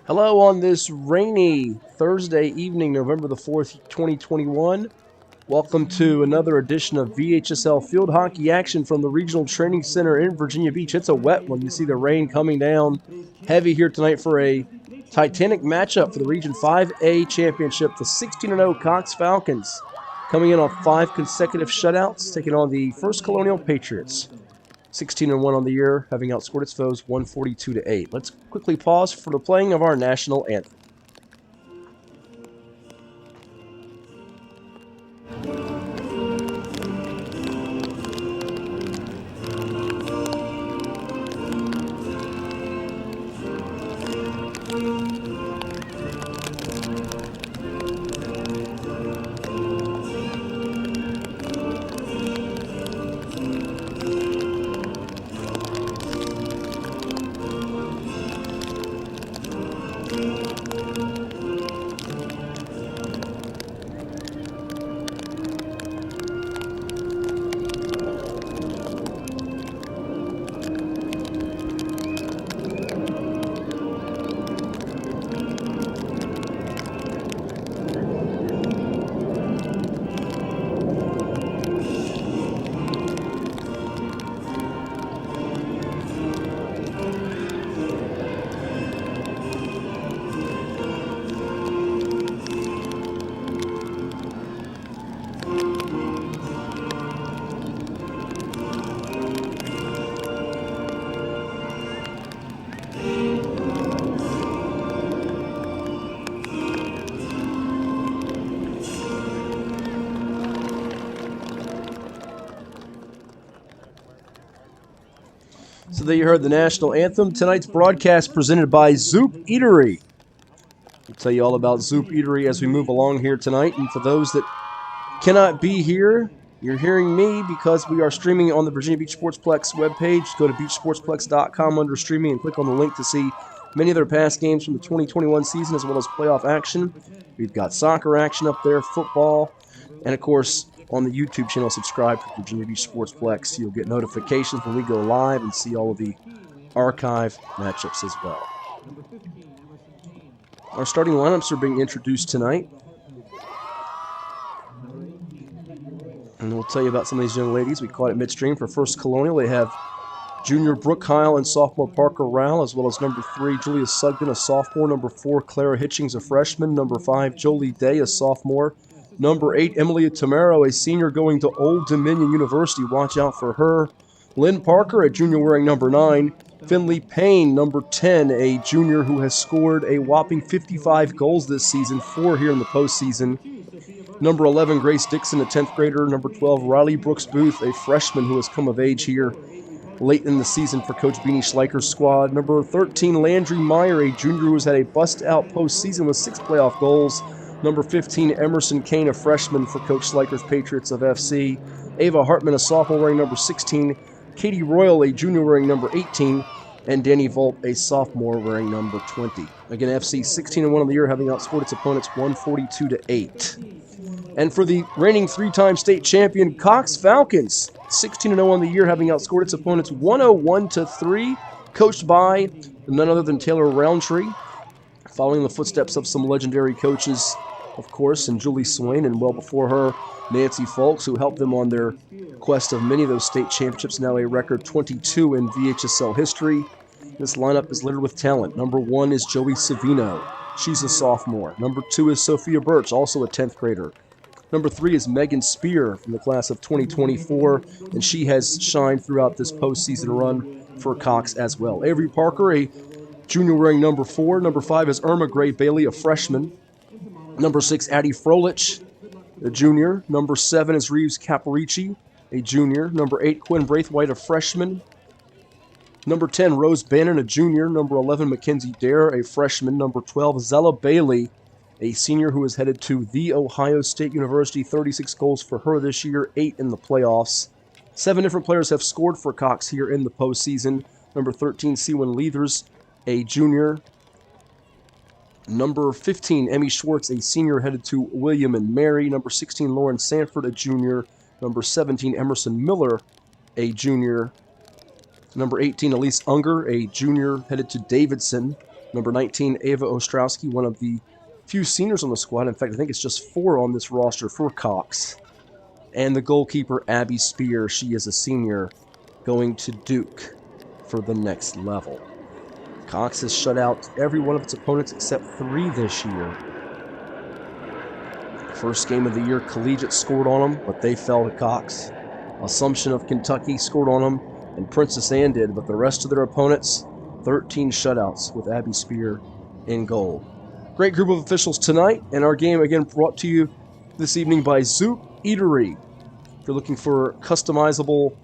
Hello on this rainy Thursday evening, November the 4th, 2021. Welcome to another edition of VHSL field hockey action from the Regional Training Center in Virginia Beach. It's a wet one. You see the rain coming down heavy here tonight for a titanic matchup for the Region 5A Championship. The 16-0 Cox Falcons coming in on 5 consecutive shutouts, taking on the First Colonial Patriots. 16-1 on the year, having outscored its foes 142-8. Let's quickly pause for the playing of our national anthem. So there you heard the national anthem. Tonight's broadcast presented by Zoop Eatery. We'll tell you all about Zoop Eatery as we move along here tonight. And for those that cannot be here, you're hearing me because we are streaming on the Virginia Beach Sportsplex webpage. Go to beachsportsplex.com under streaming and click on the link to see many of their past games from the 2021 season as well as playoff action. We've got soccer action up there, football, and of course, on the YouTube channel, subscribe to Virginia Beach Sportsplex. You'll get notifications when we go live and see all of the archive matchups as well. Our starting lineups are being introduced tonight. And we'll tell you about some of these young ladies. We caught it midstream for First Colonial. They have junior Brooke Heil and sophomore Parker Rowell, as well as number 3, Julia Sugden, a sophomore. Number 4, Clara Hitchings, a freshman. Number 5, Jolie Day, a sophomore. Number 8, Emilia Tamaro, a senior going to Old Dominion University. Watch out for her. Lynn Parker, a junior wearing number 9. Finley Payne, number 10, a junior who has scored a whopping 55 goals this season, 4 here in the postseason. Number 11, Grace Dixon, a 10th grader. Number 12, Riley Brooks Booth, a freshman who has come of age here late in the season for Coach Beanie Schleicher's squad. Number 13, Landry Meyer, a junior who has had a bust-out postseason with 6 playoff goals. Number 15, Emerson Kane, a freshman for Coach Schleicher's Patriots of FC. Ava Hartman, a sophomore wearing number 16. Katie Royal, a junior wearing number 18. And Danny Volt, a sophomore wearing number 20. Again, FC 16-1 on the year, having outscored its opponents 142-8. And for the reigning 3-time state champion Cox Falcons, 16-0 on the year, having outscored its opponents 101-3, coached by none other than Taylor Roundtree, following the footsteps of some legendary coaches, of course, and Julie Swain, and well before her, Nancy Folks, who helped them on their quest of many of those state championships, now a record 22 in VHSL history. This lineup is littered with talent. Number 1 is Joey Savino. She's a sophomore. Number 2 is Sophia Birch, also a 10th grader. Number 3 is Megan Spear from the class of 2024, and she has shined throughout this postseason run for Cox as well. Avery Parker, a junior wearing number 4. Number 5 is Irma Gray Bailey, a freshman. Number 6, Addie Frolich, a junior. Number 7 is Reeves Caparici, a junior. Number 8, Quinn Braithwaite, a freshman. Number 10, Rose Bannon, a junior. Number 11, Mackenzie Dare, a freshman. Number 12, Zella Bailey, a senior who is headed to The Ohio State University. 36 goals for her this year, 8 in the playoffs. 7 different players have scored for Cox here in the postseason. Number 13, Sewan Leathers, a junior. Number 15, Emmy Schwartz, a senior headed to William and Mary. Number 16, Lauren Sanford, a junior. Number 17, Emerson Miller, a junior. Number 18, Elise Unger, a junior headed to Davidson. Number 19, Ava Ostrowski, one of the few seniors on the squad. In fact, I think it's just 4 on this roster for Cox. And the goalkeeper, Abby Spear, she is a senior, going to Duke for the next level. Cox has shut out every one of its opponents except 3 this year. First game of the year, Collegiate scored on them, but they fell to Cox. Assumption of Kentucky scored on them, and Princess Anne did, but the rest of their opponents, 13 shutouts with Abby Spear in goal. Great group of officials tonight, and our game again brought to you this evening by Zoop Eatery. If you're looking for customizable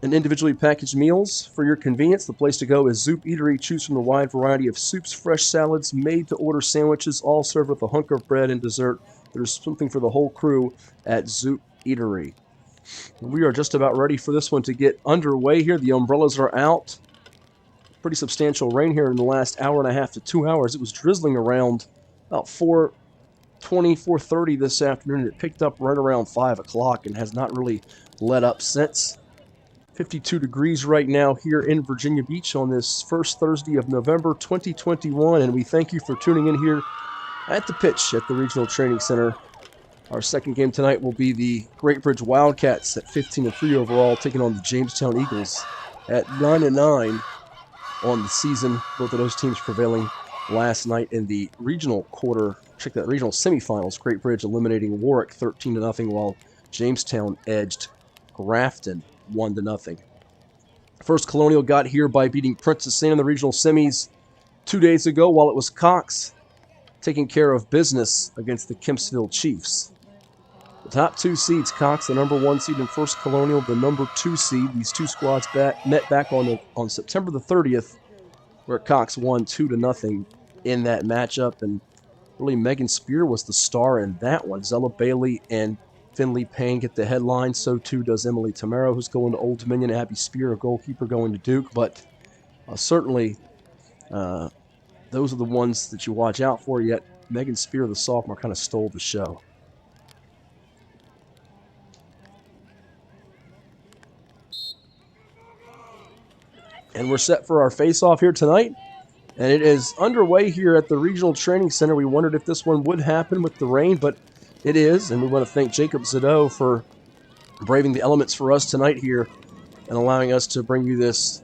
and individually packaged meals for your convenience, the place to go is Zoop Eatery. Choose from a wide variety of soups, fresh salads, made-to-order sandwiches, all served with a hunk of bread and dessert. There's something for the whole crew at Zoop Eatery. We are just about ready for this one to get underway here. The umbrellas are out. Pretty substantial rain here in the last hour and a half to 2 hours. It was drizzling around about 4:20, 4:30 this afternoon. It picked up right around 5 o'clock and has not really let up since. 52 degrees right now here in Virginia Beach on this first Thursday of November 2021, and we thank you for tuning in here at the pitch at the Regional Training Center. Our second game tonight will be the Great Bridge Wildcats at 15-3 overall, taking on the Jamestown Eagles at 9-9 on the season. Both of those teams prevailing last night in the regional regional semifinals. Great Bridge eliminating Warwick 13-0, while Jamestown edged Grafton 1-0. First Colonial got here by beating Princess Anne in the regional semis 2 days ago, while it was Cox taking care of business against the Kempsville Chiefs. The top 2 seeds, Cox, the number 1 seed, and First Colonial, the number 2 seed. These two squads met back on September the 30th, where Cox won 2-0 in that matchup. And really, Megan Spear was the star in that one. Zella Bailey and Finley Payne get the headline. So too does Emily Tamaro, who's going to Old Dominion. Abby Spear, a goalkeeper, going to Duke. But certainly, those are the ones that you watch out for. Yet Megan Spear, the sophomore, kind of stole the show. And we're set for our face-off here tonight. And it is underway here at the Regional Training Center. We wondered if this one would happen with the rain, but it is. And we want to thank Jacob Zado for braving the elements for us tonight here and allowing us to bring you this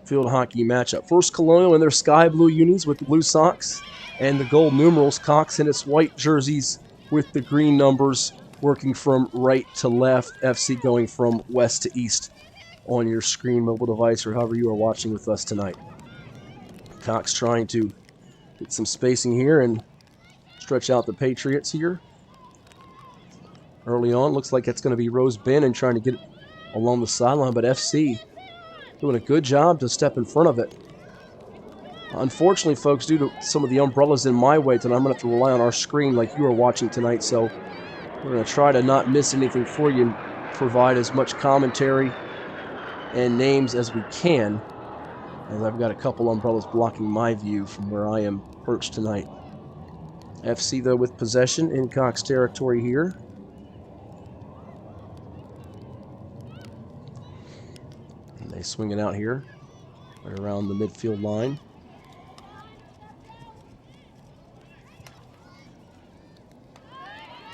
field hockey matchup. First Colonial in their sky blue unis with the blue socks and the gold numerals. Cox in its white jerseys with the green numbers, working from right to left. FC going from west to east on your screen, mobile device, or however you are watching with us tonight. Cox trying to get some spacing here and stretch out the Patriots here. Early on, looks like it's going to be Rose Bannon trying to get it along the sideline, but FC doing a good job to step in front of it. Unfortunately, folks, due to some of the umbrellas in my way tonight, I'm going to have to rely on our screen like you are watching tonight, so we're going to try to not miss anything for you and provide as much commentary and names as we can, as I've got a couple umbrellas blocking my view from where I am perched tonight. FC, though, with possession in Cox territory here. And they swing it out here, right around the midfield line.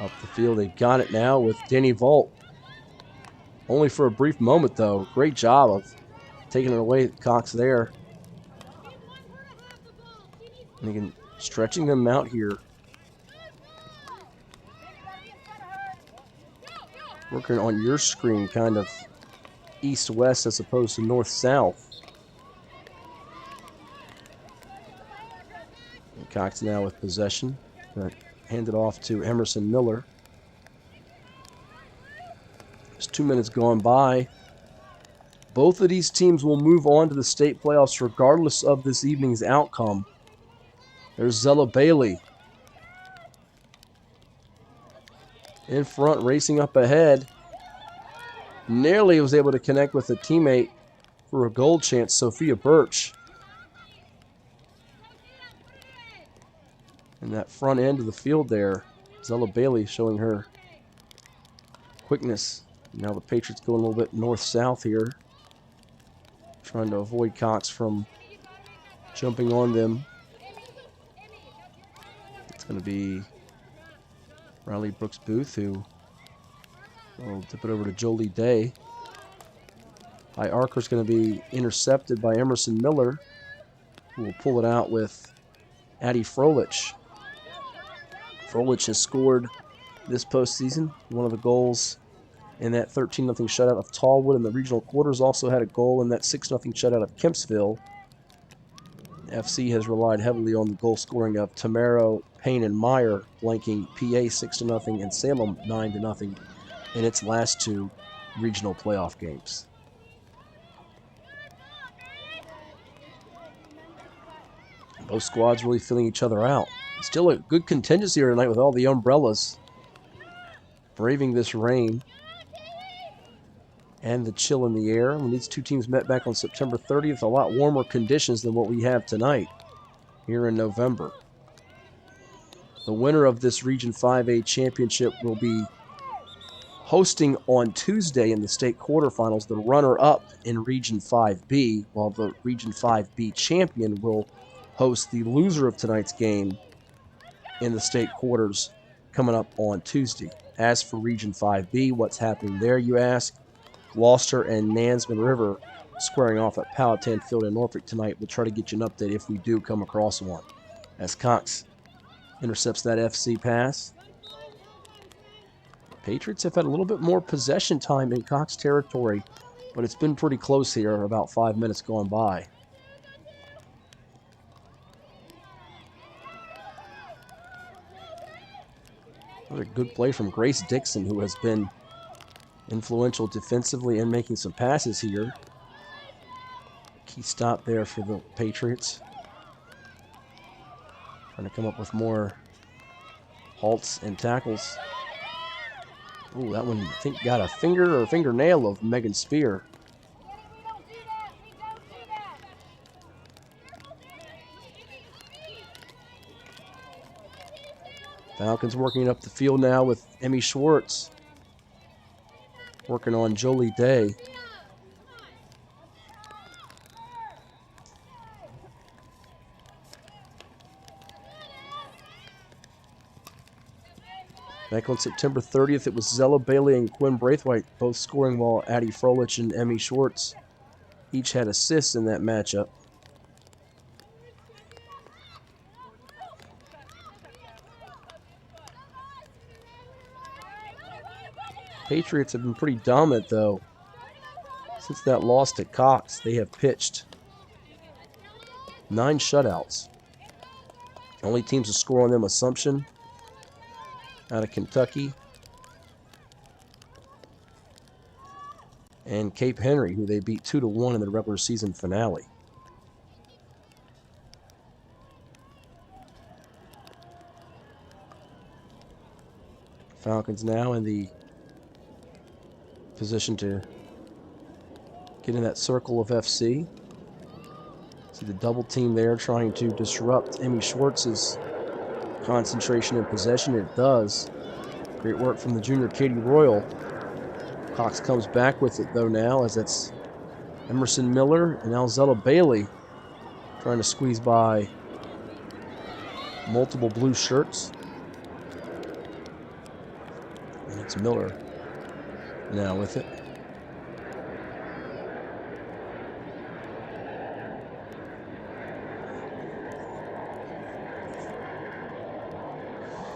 Up the field, they got it now with Danny Vault. Only for a brief moment, though. Great job of taking it away, Cox there. And again, stretching them out here. Working on your screen, kind of east-west as opposed to north-south. Cox now with possession. Hand it off to Emerson Miller. Just 2 minutes gone by. Both of these teams will move on to the state playoffs regardless of this evening's outcome. There's Zella Bailey in front, racing up ahead. Nearly was able to connect with a teammate for a goal chance, Sophia Birch. In that front end of the field there, Zella Bailey showing her quickness. Now the Patriots going a little bit north-south here, trying to avoid Cox from jumping on them. It's going to be Riley Brooks Booth, who will tip it over to Jolie Day. High arcer is going to be intercepted by Emerson Miller, who will pull it out with Addie Froelich. Froelich has scored this postseason. One of the goals in that 13-0 shutout of Tallwood in the regional quarters, also had a goal in that 6-0 shutout of Kempsville. FC has relied heavily on the goal scoring of Tamaro, Payne, and Meyer, blanking PA 6-0 and Salem 9-0 in its last two regional playoff games. Both squads really filling each other out. Still a good contingency here tonight with all the umbrellas braving this rain and the chill in the air. When these two teams met back on September 30th, a lot warmer conditions than what we have tonight here in November. The winner of this Region 5A championship will be hosting on Tuesday in the state quarterfinals the runner-up in Region 5B, while the Region 5B champion will host the loser of tonight's game in the state quarters coming up on Tuesday. As for Region 5B, what's happening there, you ask? Gloucester and Nansemond River squaring off at Powhatan Field in Norfolk tonight. We'll try to get you an update if we do come across one. As Cox intercepts that FC pass. Patriots have had a little bit more possession time in Cox territory, but it's been pretty close here, about 5 minutes gone by. Another good play from Grace Dixon, who has been influential defensively and making some passes here. Key stop there for the Patriots. Trying to come up with more halts and tackles. Ooh, that one, I think, got a finger or fingernail of Megan Spear. Falcons working up the field now with Emmy Schwartz working on Jolie Day. Back on September 30th, it was Zella Bailey and Quinn Braithwaite both scoring, while Addie Froelich and Emmy Schwartz each had assists in that matchup. Patriots have been pretty dominant, though. Since that loss to Cox, they have pitched 9 shutouts. Only teams to score on them, Assumption out of Kentucky and Cape Henry, who they beat 2-1 in the regular season finale. Falcons now in the position to get in that circle of FC. See the double team there trying to disrupt Emmy Schwartz's concentration and possession. It does. Great work from the junior Katie Royal. Cox comes back with it though now, as it's Emerson Miller and Alzella Bailey trying to squeeze by multiple blue shirts. And it's Miller now with it.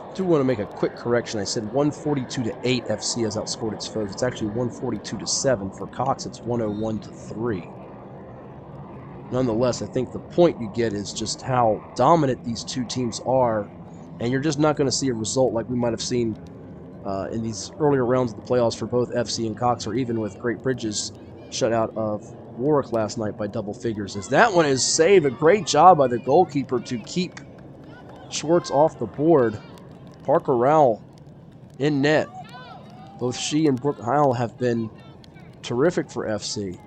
I do want to make a quick correction. I said 142-8 FC has outscored its foes. It's actually 142-7. For Cox, it's 101-3. Nonetheless, I think the point you get is just how dominant these two teams are, and you're just not going to see a result like we might have seen in these earlier rounds of the playoffs for both FC and Cox, or even with Great Bridges shutout of Warwick last night by double figures. As that one is saved, a great job by the goalkeeper to keep Schwartz off the board. Parker Rowell in net. Both she and Brooke Heil have been terrific for FC.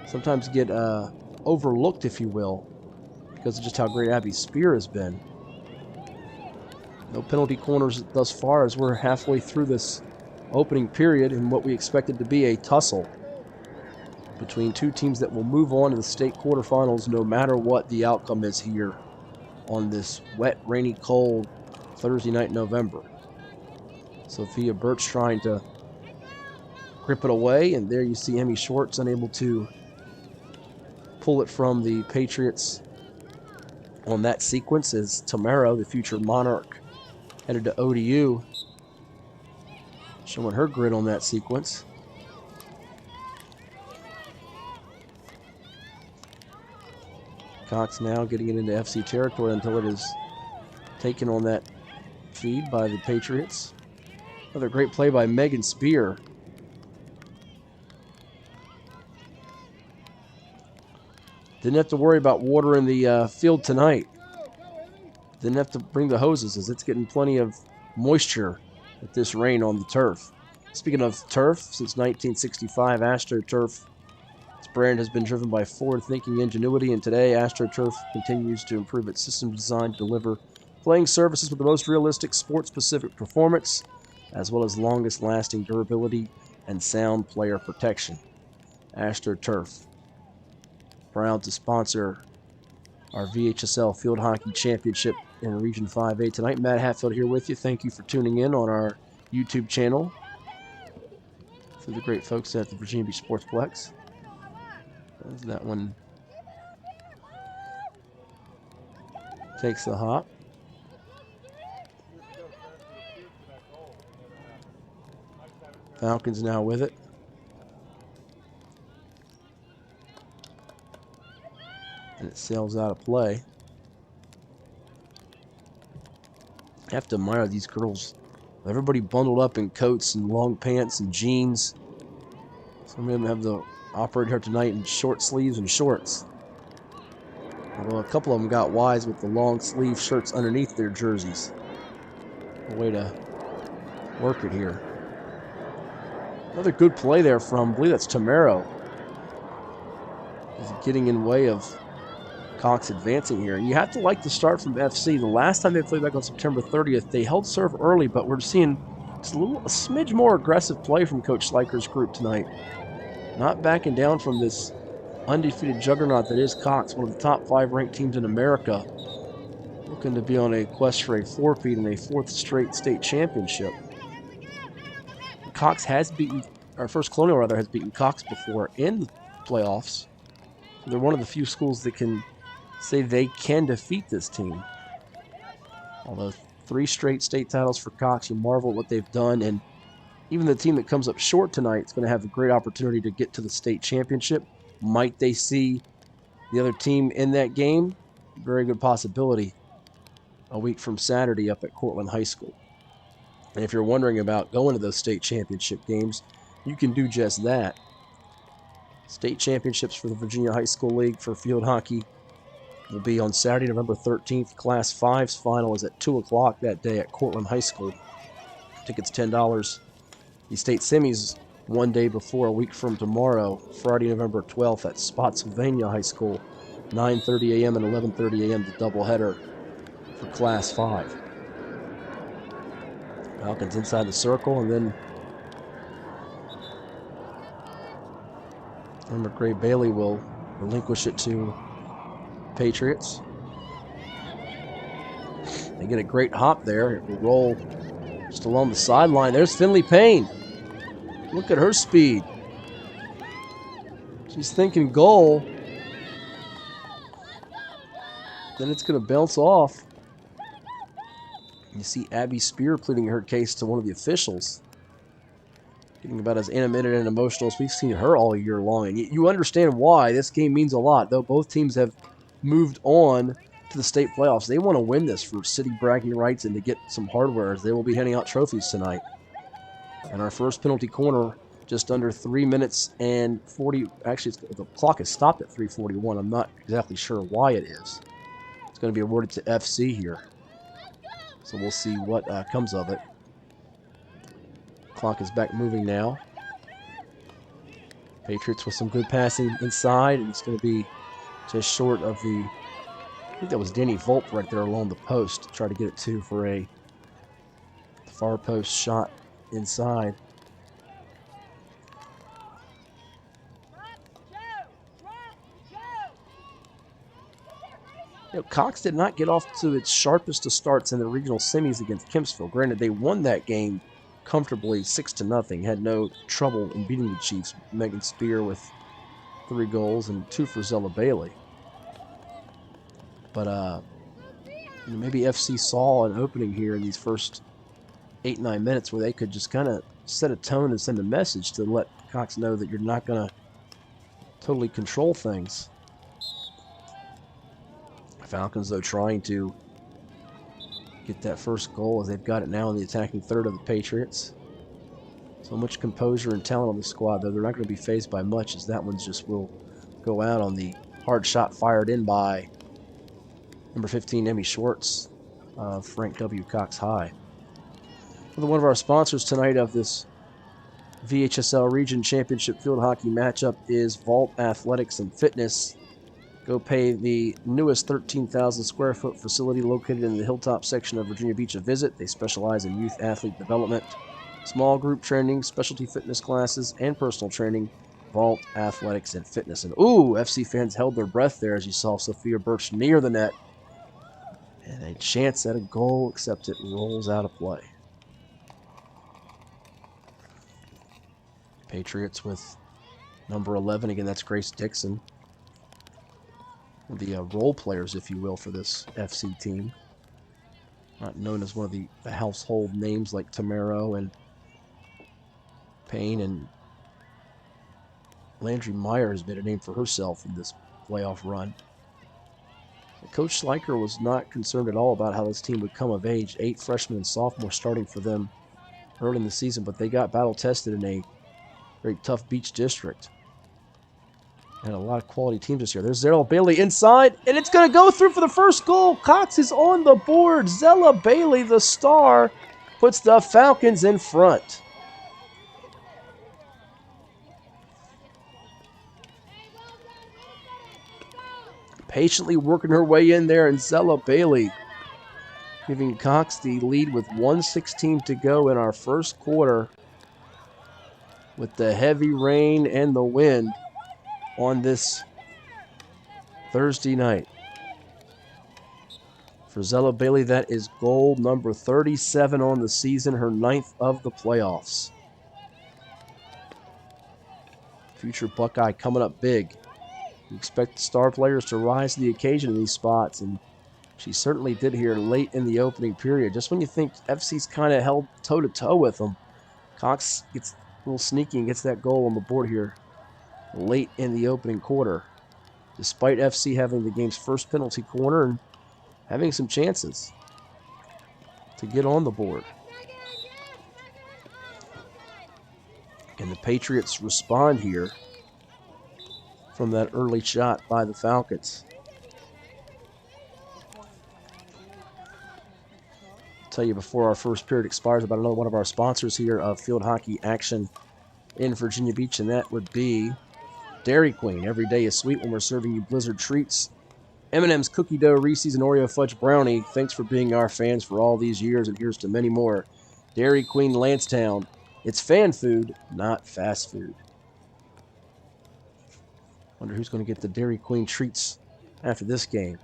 Sometimes get overlooked, if you will, because of just how great Abby Spear has been. No penalty corners thus far, as we're halfway through this opening period in what we expected to be a tussle. between two teams that will move on to the state quarterfinals no matter what the outcome is here on this wet, rainy, cold Thursday night in November. Sophia Birch trying to grip it away, and there you see Emmy Schwartz unable to pull it from the Patriots on that sequence as Tamara, the future Monarch, headed to ODU, showing her grit on that sequence. Cox now getting it into FC territory until it is taken on that feed by the Patriots. Another great play by Megan Spear. Didn't have to worry about water in the field tonight. Didn't have to bring the hoses as it's getting plenty of moisture with this rain on the turf. Speaking of turf, since 1965, AstroTurf, its brand has been driven by forward-thinking ingenuity, and today AstroTurf continues to improve its system design to deliver playing surfaces with the most realistic sport-specific performance, as well as longest-lasting durability and sound player protection. AstroTurf, proud to sponsor our VHSL Field Hockey Championship in Region 5A tonight. Matt Hatfield here with you. Thank you for tuning in on our YouTube channel for the great folks at the Virginia Beach Sportsplex. As that one takes the hop. Falcons now with it. And it sails out of play. I have to admire these girls. Everybody bundled up in coats and long pants and jeans. Some of them have the operator here tonight in short sleeves and shorts. Although a couple of them got wise with the long sleeve shirts underneath their jerseys. A way to work it here. Another good play there from, I believe that's Tamaro. Is getting in way of Cox advancing here. And you have to like the start from FC. The last time they played back on September 30th, they held serve early, but we're seeing just a smidge more aggressive play from Coach Schleicher's group tonight. Not backing down from this undefeated juggernaut that is Cox, one of the top 5 ranked teams in America, looking to be on a quest for a four-peat and a 4th straight state championship. Cox has beaten, or First Colonial rather, has beaten Cox before in the playoffs. So they're one of the few schools that can say they can defeat this team. Although 3 straight state titles for Cox, you marvel at what they've done, and even the team that comes up short tonight is going to have a great opportunity to get to the state championship. Might they see the other team in that game? Very good possibility a week from Saturday up at Cortland High School. And if you're wondering about going to those state championship games, you can do just that. State championships for the Virginia High School League for field hockey will be on Saturday, November 13th. Class 5's final is at 2 o'clock that day at Cortland High School. Tickets $10. The state semis 1 day before, a week from tomorrow, Friday, November 12th at Spotsylvania High School, 9:30 a.m. and 11:30 a.m. the doubleheader for Class 5. Falcons inside the circle, and then Emma Gray Bailey will relinquish it to Patriots. They get a great hop there. It will roll just along the sideline. There's Finley Payne. Look at her speed. She's thinking goal. Then it's going to bounce off. You see Abby Spear pleading her case to one of the officials. Getting about as animated and emotional as we've seen her all year long. And you understand why. This game means a lot. Though both teams have moved on to the state playoffs, they want to win this for city bragging rights and to get some hardware, as they will be handing out trophies tonight. And our first penalty corner, just under 3 minutes and 40. Actually, the clock is stopped at 3:41. I'm not exactly sure why it is. It's going to be awarded to FC here. So we'll see what comes of it. Clock is back moving now. Patriots with some good passing inside, and it's going to be just short of the, I think that was Danny Volpe right there along the post to try to get it to for a far post shot inside. Cox did not get off to its sharpest of starts in the regional semis against Kempsville. Granted, they won that game comfortably 6-0. Had no trouble in beating the Chiefs. Megan Spear with 3 goals and 2 for Zella Bailey. But maybe FC saw an opening here in these first 8-9 minutes where they could just kind of set a tone and send a message to let Cox know that you're not going to totally control things. Falcons, though, trying to get that first goal as they've got it now in the attacking third of the Patriots. So much composure and talent on the squad, though they're not going to be phased by much, as that one just will go out on the hard shot fired in by number 15, Emmy Schwartz of Frank W Cox High. One of our sponsors tonight of this VHSL Region Championship Field Hockey matchup is Vault Athletics and Fitness. Go pay the newest 13,000 square foot facility located in the Hilltop section of Virginia Beach a visit. They specialize in youth athlete development, small group training, specialty fitness classes, and personal training. Vault Athletics and Fitness. And FC fans held their breath there as you saw Sophia Birch near the net. And a chance at a goal, except it rolls out of play. Patriots with number 11. Again, that's Grace Dixon. The role players, if you will, for this FC team. Not known as one of the household names like Tamaro and Payne, and Landry Meyer has made a name for herself in this playoff run. Coach Schleicher was not concerned at all about how this team would come of age. 8 freshmen and sophomores starting for them early in the season, but they got battle-tested in a very tough Beach district. And a lot of quality teams this year. There's Zella Bailey inside, and it's going to go through for the first goal. Cox is on the board. Zella Bailey, the star, puts the Falcons in front. Patiently working her way in there, and Zella Bailey giving Cox the lead with 1:16 to go in our first quarter. With the heavy rain and the wind on this Thursday night. For Zella Bailey, that is goal number 37 on the season, her 9th of the playoffs. Future Buckeye coming up big. You expect the star players to rise to the occasion in these spots, and she certainly did here late in the opening period. Just when you think FC's kind of held toe-to-toe with them, Cox gets a little sneaky and gets that goal on the board here late in the opening quarter, despite FC having the game's first penalty corner and having some chances to get on the board. And the Patriots respond here from that early shot by the Falcons. I'll tell you before our first period expires about another one of our sponsors here of field hockey action in Virginia Beach, and that would be Dairy Queen. Every day is sweet when we're serving you Blizzard treats. M&M's Cookie Dough, Reese's, and Oreo Fudge Brownie. Thanks for being our fans for all these years, and here's to many more. Dairy Queen Lansdowne. It's fan food, not fast food. Wonder who's going to get the Dairy Queen treats after this game,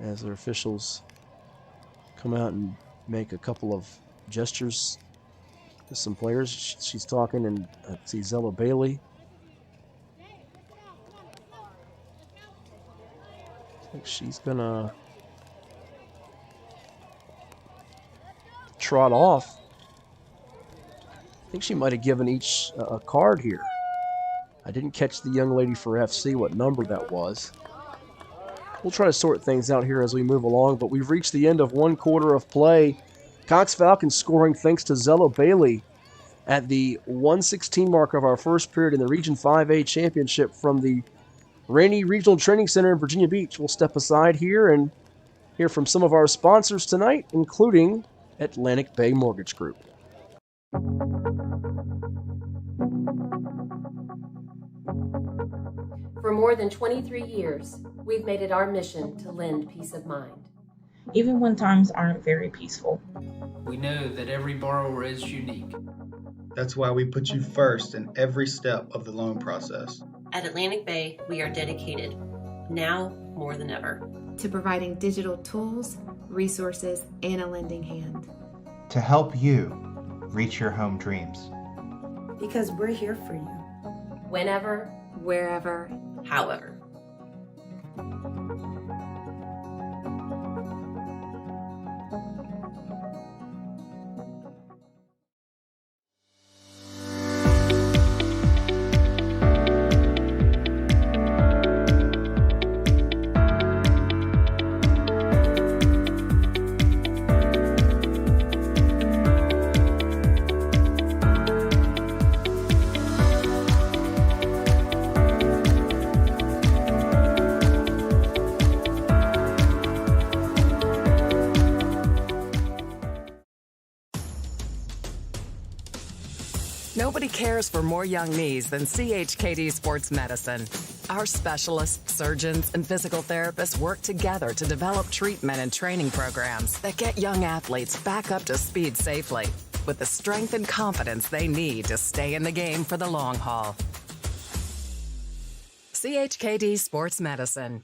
as their officials come out and make a couple of gestures to some players. She's talking, and I see Zella Bailey. I think she's gonna trot off. I think she might have given each a card here. I didn't catch the young lady for FC, what number that was. We'll try to sort things out here as we move along, but we've reached the end of one quarter of play. Cox Falcons scoring thanks to Zella Bailey at the 1:16 mark of our first period in the Region 5A Championship from the Rainey Regional Training Center in Virginia Beach. We'll step aside here and hear from some of our sponsors tonight, including Atlantic Bay Mortgage Group. For more than 23 years, we've made it our mission to lend peace of mind. Even when times aren't very peaceful. We know that every borrower is unique. That's why we put you first in every step of the loan process. At Atlantic Bay, we are dedicated, now more than ever, to providing digital tools, resources, and a lending hand. To help you reach your home dreams. Because we're here for you. Whenever, Wherever, however. Nobody cares for more young knees than CHKD Sports Medicine. Our specialists, surgeons, and physical therapists work together to develop treatment and training programs that get young athletes back up to speed safely with the strength and confidence they need to stay in the game for the long haul. CHKD Sports Medicine.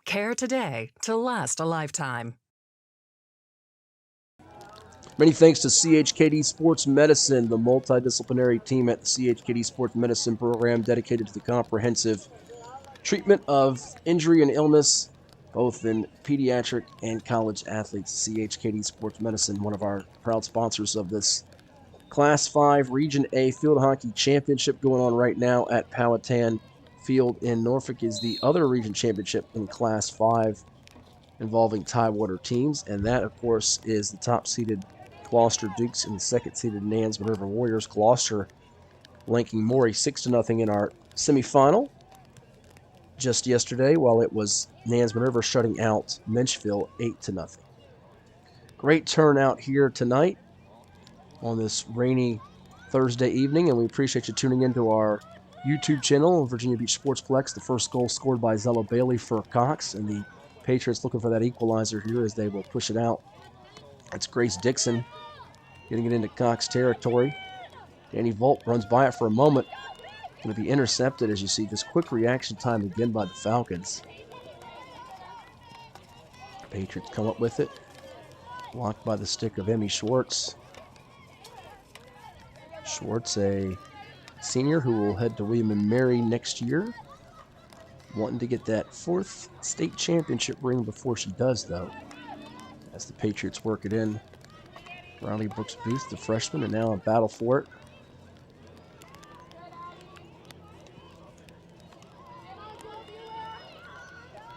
Care today to last a lifetime. Many thanks to CHKD Sports Medicine, the multidisciplinary team at the CHKD Sports Medicine program dedicated to the comprehensive treatment of injury and illness, both in pediatric and college athletes. CHKD Sports Medicine, one of our proud sponsors of this Class 5 Region A Field Hockey Championship going on right now at Powhatan Field in Norfolk, is the other region championship in Class 5 involving Tidewater teams, and that, of course, is the top-seeded Gloucester Dukes and the second-seeded Nansemond River Warriors. Gloucester blanking Morey 6-0 in our semifinal just yesterday, while it was Nansemond River shutting out Menchville 8-0. Great turnout here tonight on this rainy Thursday evening, and we appreciate you tuning into our YouTube channel, Virginia Beach Sportsplex. The first goal scored by Zella Bailey for Cox, and the Patriots looking for that equalizer here as they will push it out. It's Grace Dixon getting it into Cox territory. Danny Volt runs by it for a moment. Going to be intercepted as you see this quick reaction time again by the Falcons. Patriots come up with it. Blocked by the stick of Emmy Schwartz. Schwartz, a senior who will head to William & Mary next year. Wanting to get that 4th state championship ring before she does, though. As the Patriots work it in. Riley Brooks Booth, the freshman, and now a battle for it.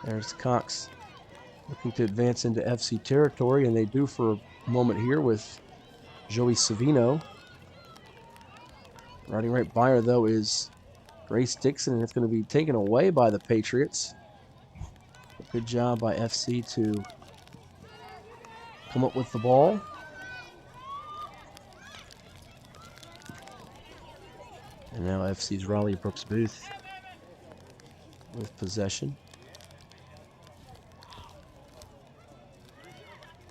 There's Cox looking to advance into FC territory, and they do for a moment here with Joey Savino. Riding right by her, though, is Grace Dixon, and it's going to be taken away by the Patriots. A good job by FC to come up with the ball. And now FC's Raleigh Brooks Booth with possession.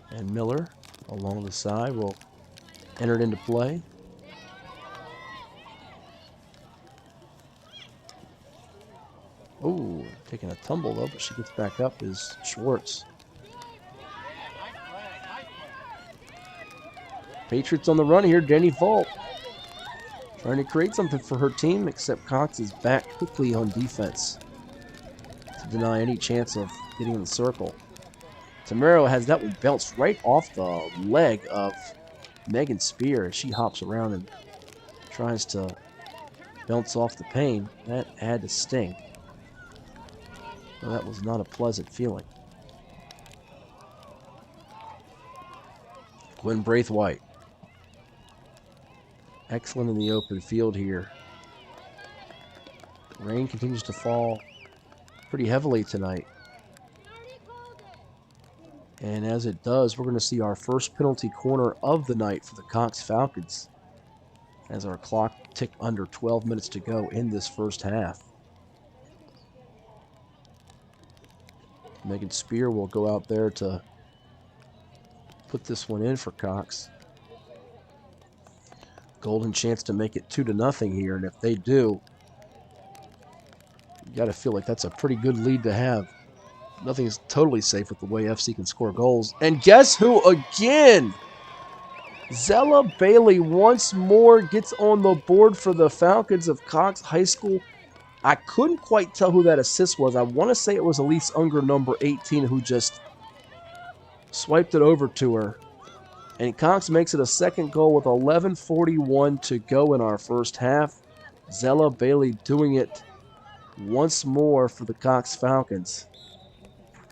And Miller along the side will enter it into play. Oh, taking a tumble though, but she gets back up is Schwartz. Patriots on the run here, Danny Volt trying to create something for her team, except Cox is back quickly on defense to deny any chance of getting in the circle. Tamaro has that one bounced right off the leg of Megan Spear as she hops around and tries to bounce off the pane. That had to sting. Well, that was not a pleasant feeling. Gwen Braithwaite. Excellent in the open field here. The rain continues to fall pretty heavily tonight. And as it does, we're going to see our first penalty corner of the night for the Cox Falcons as our clock ticked under 12 minutes to go in this first half. Megan Spear will go out there to put this one in for Cox. Golden chance to make it 2-0 here, and if they do, got to feel like that's a pretty good lead to have. Nothing is totally safe with the way FC can score goals. And guess who again? Zella Bailey once more gets on the board for the Falcons of Cox High School. I couldn't quite tell who that assist was. I want to say it was Elise Unger, number 18, who just swiped it over to her. And Cox makes it a second goal with 11:41 to go in our first half. Zella Bailey doing it once more for the Cox Falcons.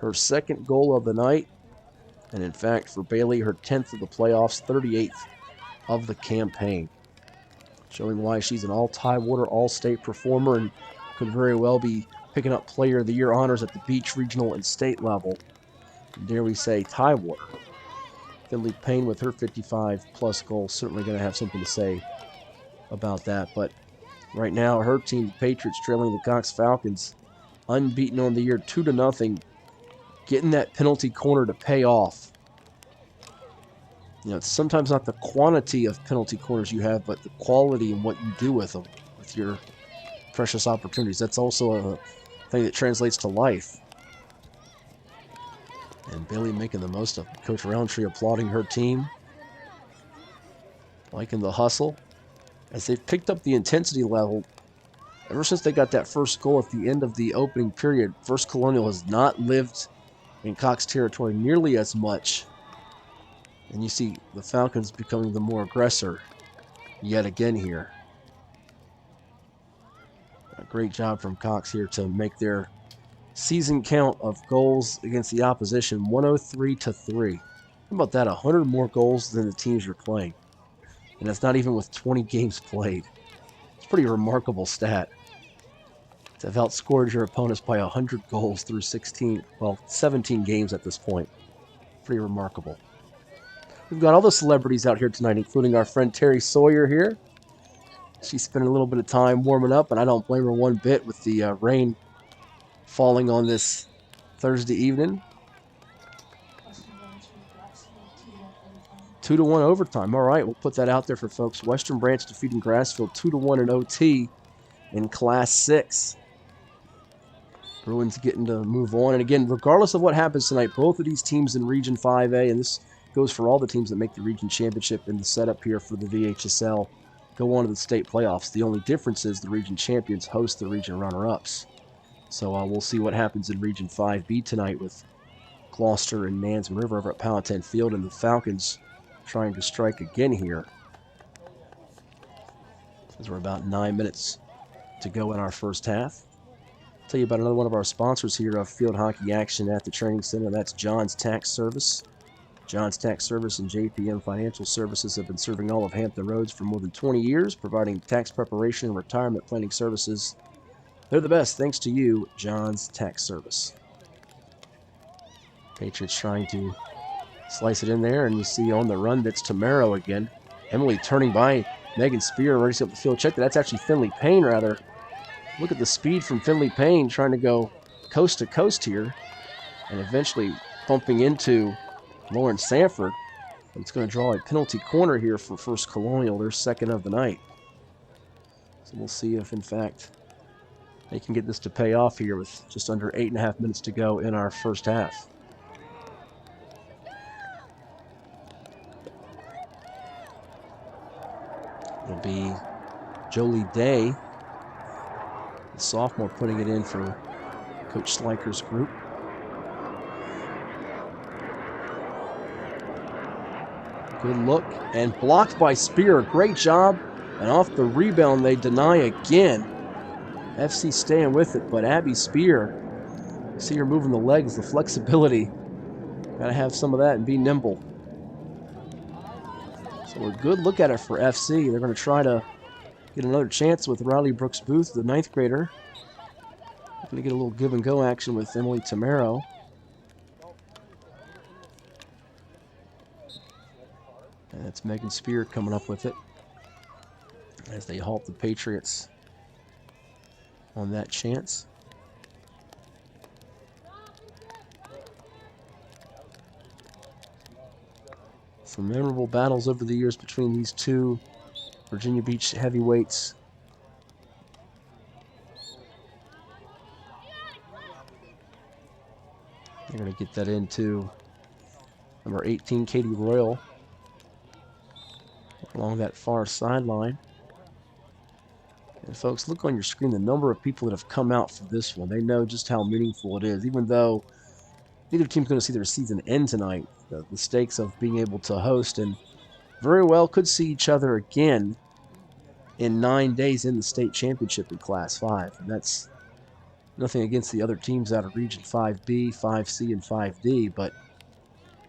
Her second goal of the night. And in fact, for Bailey, her 10th of the playoffs, 38th of the campaign. Showing why she's an all-Tidewater, all-state performer and could very well be picking up Player of the Year honors at the beach, regional, and state level. And dare we say Tidewater. Finley Payne with her 55-plus goals certainly going to have something to say about that. But right now, her team, the Patriots, trailing the Cox Falcons, unbeaten on the year, 2-0, getting that penalty corner to pay off. You know, it's sometimes not the quantity of penalty corners you have, but the quality and what you do with them, with your precious opportunities. That's also a thing that translates to life. And Bailey making the most of it. Coach Roundtree applauding her team. Liking the hustle. As they've picked up the intensity level, ever since they got that first goal at the end of the opening period, First Colonial has not lived in Cox territory nearly as much. And you see the Falcons becoming the more aggressor yet again here. A great job from Cox here to make their season count of goals against the opposition 103-3. How about that? 100 more goals than the teams you're playing. And that's not even with 20 games played. It's a pretty remarkable stat. To have outscored your opponents by 100 goals through 17 games at this point. Pretty remarkable. We've got all the celebrities out here tonight, including our friend Terry Sawyer here. She's spending a little bit of time warming up, and I don't blame her one bit with the rain falling on this Thursday evening. 2-1 overtime. All right, we'll put that out there for folks. Western Branch defeating Grassfield 2-1 in OT in Class 6. Bruins getting to move on. And again, regardless of what happens tonight, both of these teams in Region 5A, and this goes for all the teams that make the region championship in the setup here for the VHSL, go on to the state playoffs. The only difference is the region champions host the region runner-ups. So we'll see what happens in Region 5B tonight with Gloucester and Nansemond River over at Powhatan Field, and the Falcons trying to strike again here. As we're about 9 minutes to go in our first half. I'll tell you about another one of our sponsors here of field hockey action at the training center. That's John's Tax Service. John's Tax Service and JPM Financial Services have been serving all of Hampton Roads for more than 20 years, providing tax preparation and retirement planning services. They're the best thanks to you, John's Tax Service. Patriots trying to slice it in there, and you see on the run that's Tamaro again. Emily turning by Megan Spear, ready to set up the field check. That's actually Finley Payne, rather. Look at the speed from Finley Payne trying to go coast to coast here, and eventually bumping into Lauren Sanford. It's going to draw a penalty corner here for First Colonial, their second of the night. So we'll see if, in fact, they can get this to pay off here with just under 8.5 minutes to go in our first half. It'll be Jolie Day, the sophomore, putting it in for Coach Sliker's group. Good look, and blocked by Spear. Great job, and off the rebound they deny again. FC staying with it, but Abby Spear, see her moving the legs, the flexibility. Got to have some of that and be nimble. So a good look at it for FC. They're going to try to get another chance with Riley Brooks Booth, the 9th grader. Going to get a little give and go action with Emily Tamaro. And that's Megan Spear coming up with it as they halt the Patriots on that chance. Some memorable battles over the years between these two Virginia Beach heavyweights. They're going to get that into number 18, Katie Royal, along that far sideline. And folks, look on your screen the number of people that have come out for this one. They know just how meaningful it is. Even though neither team's going to see their season end tonight, the stakes of being able to host and very well could see each other again in 9 days in the state championship in Class 5. And that's nothing against the other teams out of Region 5B, 5C, and 5D, but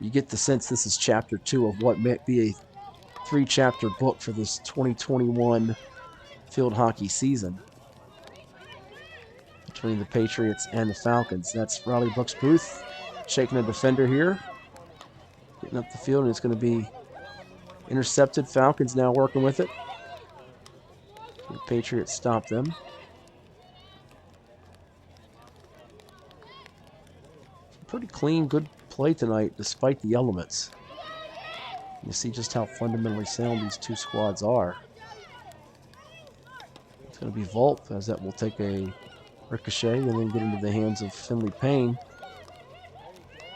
you get the sense this is Chapter 2 of what might be a 3-chapter book for this 2021 field hockey season between the Patriots and the Falcons. That's Riley Brooks Booth shaking a defender here, getting up the field, and it's going to be intercepted. Falcons now working with it. The Patriots stop them. Pretty clean, good play tonight despite the elements. You see just how fundamentally sound these two squads are. It's going to be Volpe, as that will take a ricochet and then get into the hands of Finley Payne.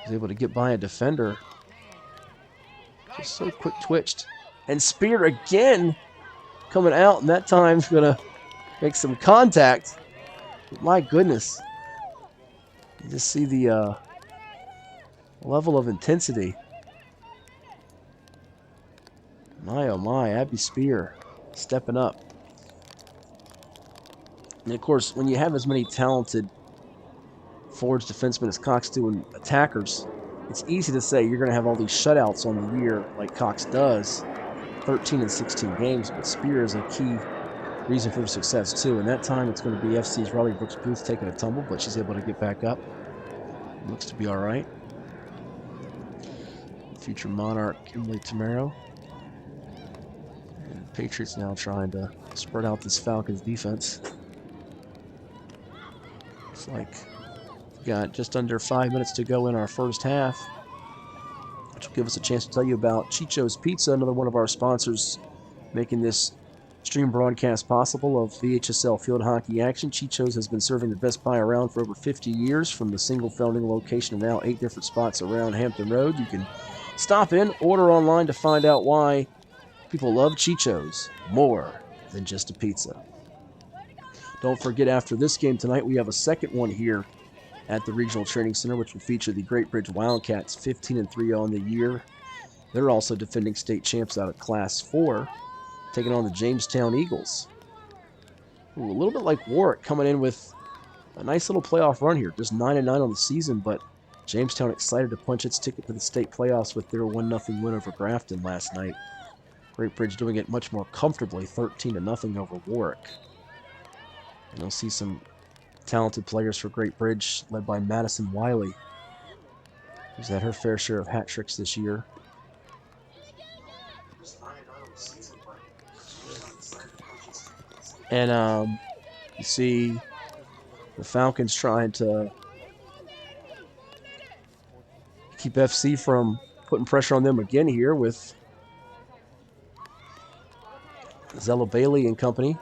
He's able to get by a defender. Just so quick twitched. And Spear again coming out, and that time's going to make some contact. But my goodness. You just see the level of intensity. My oh my, Abby Spear stepping up. And of course, when you have as many talented forwards, defensemen as Cox do and attackers, it's easy to say you're going to have all these shutouts on the year like Cox does, 13 and 16 games, but Spear is a key reason for success too. And that time it's going to be FC's Riley Brooks Booth taking a tumble, but she's able to get back up. Looks to be all right. Future Monarch Kimberly Tamaro. And the Patriots now trying to spread out this Falcons defense. Looks like we've got just under 5 minutes to go in our first half, which will give us a chance to tell you about Chicho's Pizza, another one of our sponsors making this stream broadcast possible of VHSL field hockey action. Chicho's has been serving the best pie around for over 50 years from the single founding location of now 8 different spots around Hampton Road. You can stop in, order online to find out why people love Chicho's more than just a pizza. Don't forget, after this game tonight, we have a second one here at the Regional Training Center, which will feature the Great Bridge Wildcats, 15-3 on the year. They're also defending state champs out of Class 4, taking on the Jamestown Eagles. Ooh, a little bit like Warwick coming in with a nice little playoff run here, just 9-9 on the season, but Jamestown excited to punch its ticket to the state playoffs with their 1-0 win over Grafton last night. Great Bridge doing it much more comfortably, 13-0 over Warwick. And you'll see some talented players for Great Bridge, led by Madison Wiley, who's had her fair share of hat tricks this year. And you see the Falcons trying to keep FC from putting pressure on them again here with Zella Bailey and company.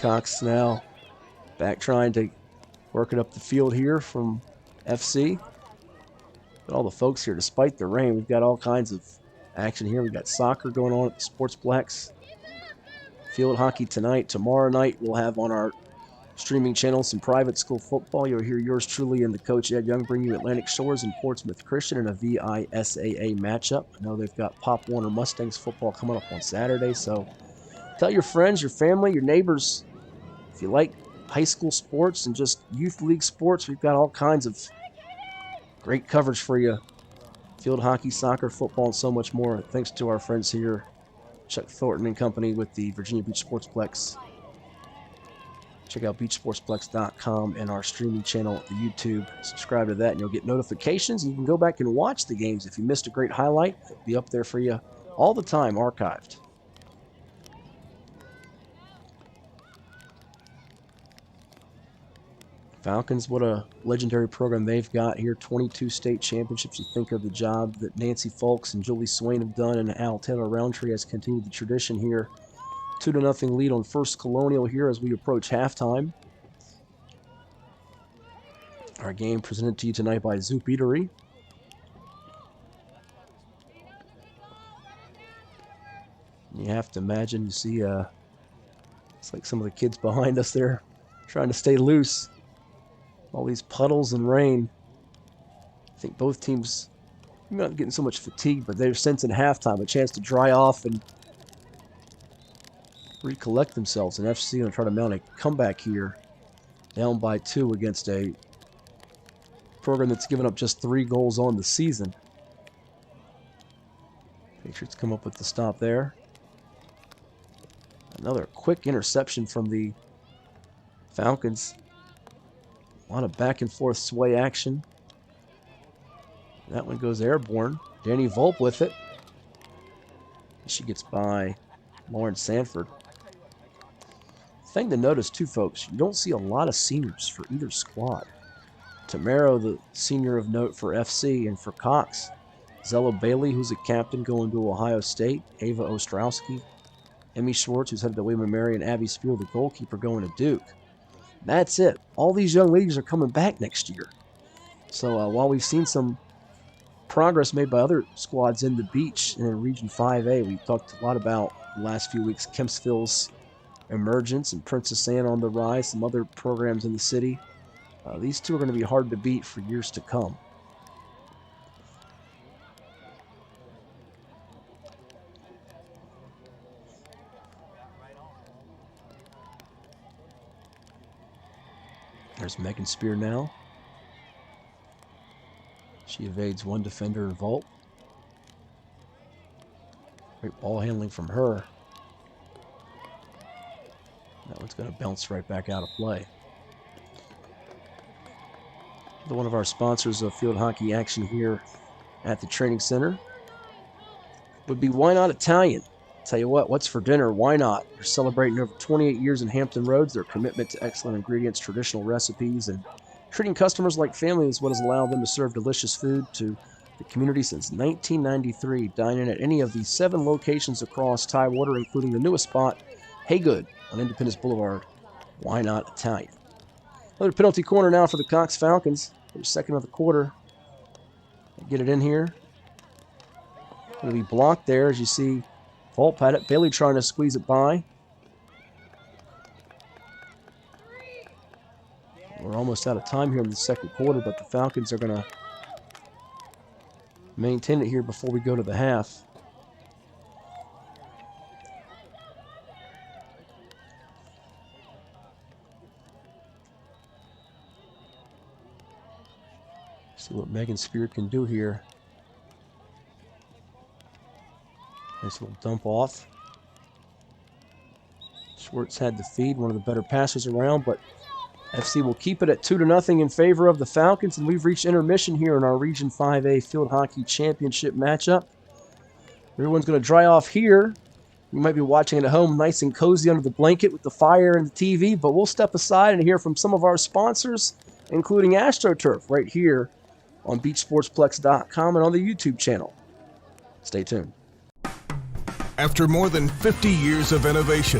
Cox now back trying to work it up the field here from FC. But all the folks here, despite the rain, we've got all kinds of action here. We've got soccer going on at the Sportsplex. Field hockey tonight. Tomorrow night we'll have on our streaming channel some private school football. You'll hear yours truly and the coach Ed Young bring you Atlantic Shores and Portsmouth Christian in a VISAA matchup. I know they've got Pop Warner Mustangs football coming up on Saturday, so tell your friends, your family, your neighbors, if you like high school sports and just youth league sports, we've got all kinds of great coverage for you. Field hockey, soccer, football, and so much more. Thanks to our friends here, Chuck Thornton and company with the Virginia Beach Sportsplex. Check out beachsportsplex.com and our streaming channel at the YouTube. Subscribe to that and you'll get notifications. And you can go back and watch the games. If you missed a great highlight, it'll be up there for you all the time, archived. Falcons, what a legendary program they've got here. 22 state championships. You think of the job that Nancy Folks and Julie Swain have done, and Al Taylor Roundtree has continued the tradition here. 2-0 lead on First Colonial here as we approach halftime. Our game presented to you tonight by Zoop Eatery. You have to imagine, you see, it's like some of the kids behind us there trying to stay loose. All these puddles and rain. I think both teams not getting so much fatigue, but they're sensing halftime, a chance to dry off and recollect themselves. And FC going to try to mount a comeback here, down by 2 against a program that's given up just 3 goals on the season. Patriots come up with the stop there. Another quick interception from the Falcons. A lot of back and forth sway action. That one goes airborne. Danny Volpe with it. She gets by Lauren Sanford. Thing to notice too, folks, you don't see a lot of seniors for either squad. Tamaro, the senior of note for FC, and for Cox, Zella Bailey, who's a captain going to Ohio State, Ava Ostrowski, Emmy Schwartz, who's headed to William & Mary, and Abby Spear, the goalkeeper, going to Duke. That's it. All these young ladies are coming back next year. So while we've seen some progress made by other squads in the beach and in Region 5A, we talked a lot about the last few weeks Kempsville's emergence and Princess Anne on the rise, some other programs in the city. These two are going to be hard to beat for years to come. There's Megan Spear now. She evades one defender in Volpe. Great ball handling from her. That one's going to bounce right back out of play. One of our sponsors of field hockey action here at the training center would be Why Not Italian. Tell you what, what's for dinner? Why not? They're celebrating over 28 years in Hampton Roads. Their commitment to excellent ingredients, traditional recipes, and treating customers like family is what has allowed them to serve delicious food to the community since 1993. Dine in at any of the 7 locations across Tidewater, including the newest spot, Hey Good, on Independence Boulevard. Why Not Italian? Another penalty corner now for the Cox Falcons. Their second of the quarter. Get it in here. Going to be blocked there as you see Volpe had it. Bailey trying to squeeze it by. We're almost out of time here in the second quarter, but the Falcons are going to maintain it here before we go to the half. See what Megan Spear can do here. Nice little dump off. Schwartz had the feed, one of the better passers around, but FC will keep it at 2-0 in favor of the Falcons, and we've reached intermission here in our Region 5A Field Hockey Championship matchup. Everyone's going to dry off here. You might be watching at home nice and cozy under the blanket with the fire and the TV, but we'll step aside and hear from some of our sponsors, including AstroTurf, right here on BeachSportsplex.com and on the YouTube channel. Stay tuned. After more than 50 years of innovation,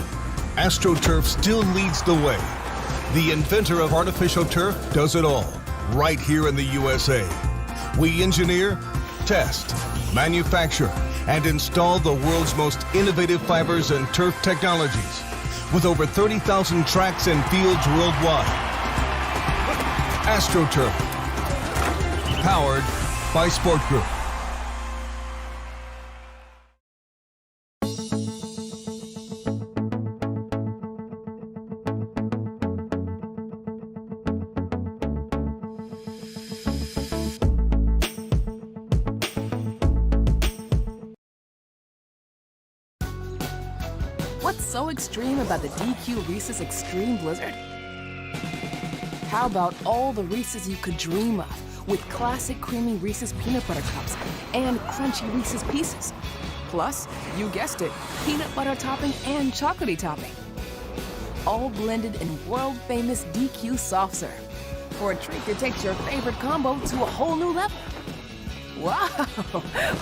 AstroTurf still leads the way. The inventor of artificial turf does it all, right here in the USA. We engineer, test, manufacture, and install the world's most innovative fibers and turf technologies, with over 30,000 tracks and fields worldwide. AstroTurf, powered by Sport Group. What's so extreme about the DQ Reese's Extreme Blizzard? How about all the Reese's you could dream of, with classic creamy Reese's Peanut Butter Cups and crunchy Reese's Pieces? Plus, you guessed it, peanut butter topping and chocolatey topping. All blended in world-famous DQ soft serve. for a treat that takes your favorite combo to a whole new level. Wow,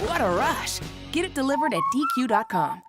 what a rush. Get it delivered at DQ.com.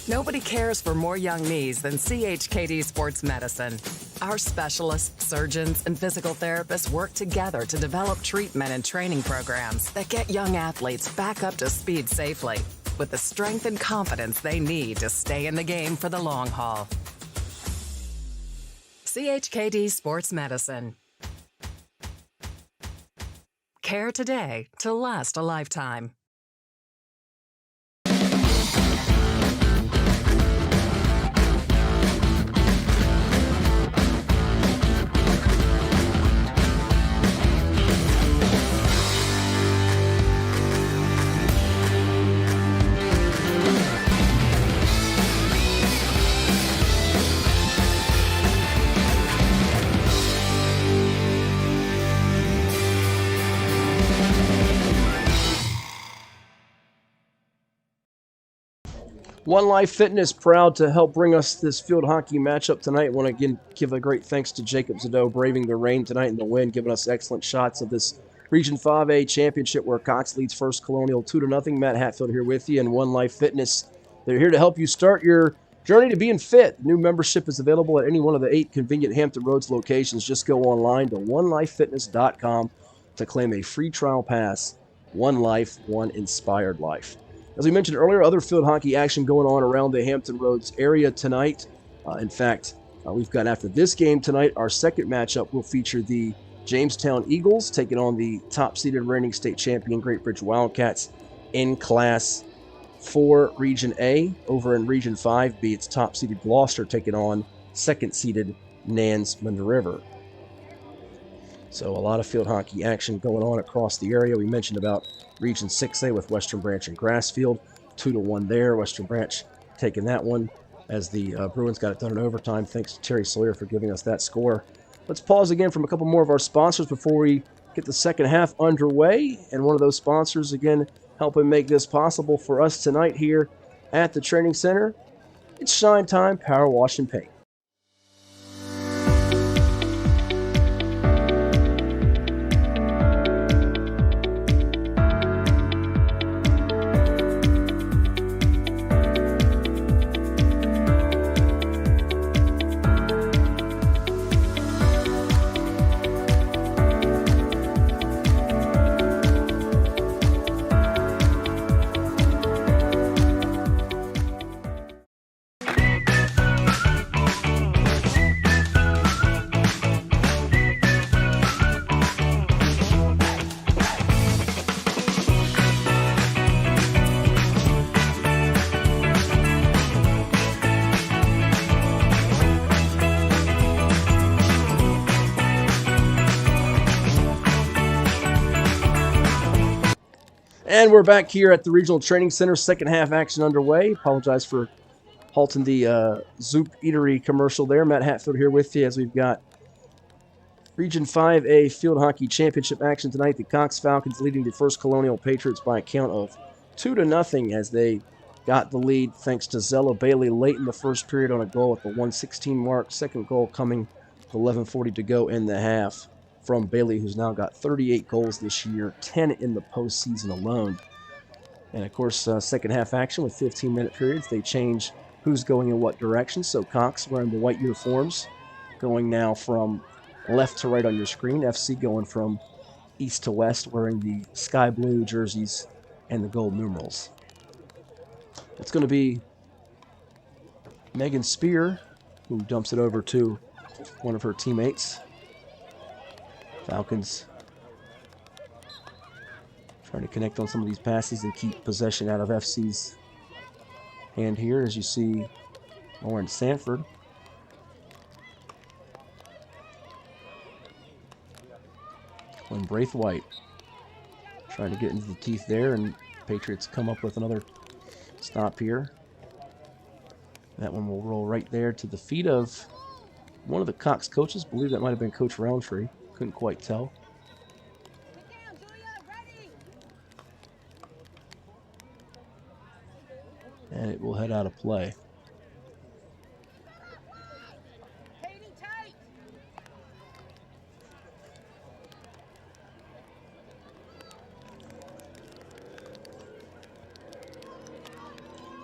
Nobody cares for more young knees than CHKD Sports Medicine. Our specialists, surgeons, and physical therapists work together to develop treatment and training programs that get young athletes back up to speed safely with the strength and confidence they need to stay in the game for the long haul. CHKD Sports Medicine. Care today to last a lifetime. One Life Fitness proud to help bring us this field hockey matchup tonight. I want to again give a great thanks to Jacob Zadeau braving the rain tonight in the wind, giving us excellent shots of this Region 5A championship where Cox leads First Colonial 2-0. Matt Hatfield here with you, and One Life Fitness. They're here to help you start your journey to being fit. New membership is available at any one of the 8 convenient Hampton Roads locations. Just go online to onelifefitness.com to claim a free trial pass. One Life, one inspired life. As we mentioned earlier, other field hockey action going on around the Hampton Roads area tonight. In fact, we've got after this game tonight, our second matchup will feature the Jamestown Eagles taking on the top-seeded reigning state champion Great Bridge Wildcats in Class 4 Region A. Over in Region 5B, it's top-seeded Gloucester taking on second-seeded Nansemond River. So a lot of field hockey action going on across the area. We mentioned about Region 6A with Western Branch and Grassfield. 2-1 there. Western Branch taking that one as the Bruins got it done in overtime. Thanks to Terry Sawyer for giving us that score. Let's pause again from a couple more of our sponsors before we get the second half underway. And one of those sponsors, again, helping make this possible for us tonight here at the training center. It's Shine Time Power Wash and Paint. And we're back here at the Regional Training Center. Second half action underway. Apologize for halting the Zoop Eatery commercial there. Matt Hatfield here with you as we've got Region 5A Field Hockey Championship action tonight. The Cox Falcons leading the First Colonial Patriots by a count of 2-0 as they got the lead thanks to Zella Bailey late in the first period on a goal at the 1:16 mark. Second goal coming with 11:40 to go in the half from Bailey, who's now got 38 goals this year, 10 in the postseason alone. And, of course, second half action with 15-minute periods. They change who's going in what direction. So Cox wearing the white uniforms, going now from left to right on your screen. FC going from east to west, wearing the sky blue jerseys and the gold numerals. It's going to be Megan Spear, who dumps it over to one of her teammates. Falcons trying to connect on some of these passes and keep possession out of FC's hand here. As you see Lauren Sanford. When Braithwaite trying to get into the teeth there, and Patriots come up with another stop here. That one will roll right there to the feet of one of the Cox coaches. I believe that might have been Coach Roundtree. Couldn't quite tell. And it will head out of play.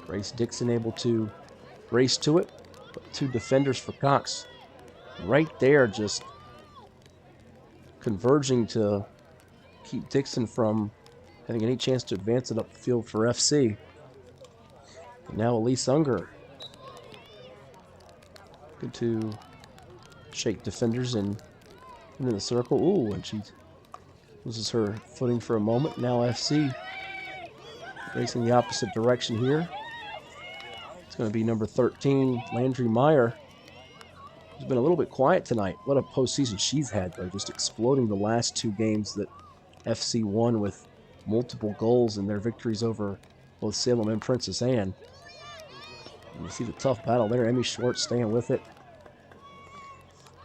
Grace Dixon able to race to it. But 2 defenders for Cox right there, just converging to keep Dixon from having any chance to advance it up the field for FC. And now Elise Unger. Good to shake defenders and into the circle. Ooh, and she loses her footing for a moment. Now FC racing the opposite direction here. It's going to be number 13, Landry Meyer. She's been a little bit quiet tonight. What a postseason she's had, though. Just exploding the last 2 games that FC won with multiple goals in their victories over both Salem and Princess Anne. And you see the tough battle there. Emmy Schwartz staying with it.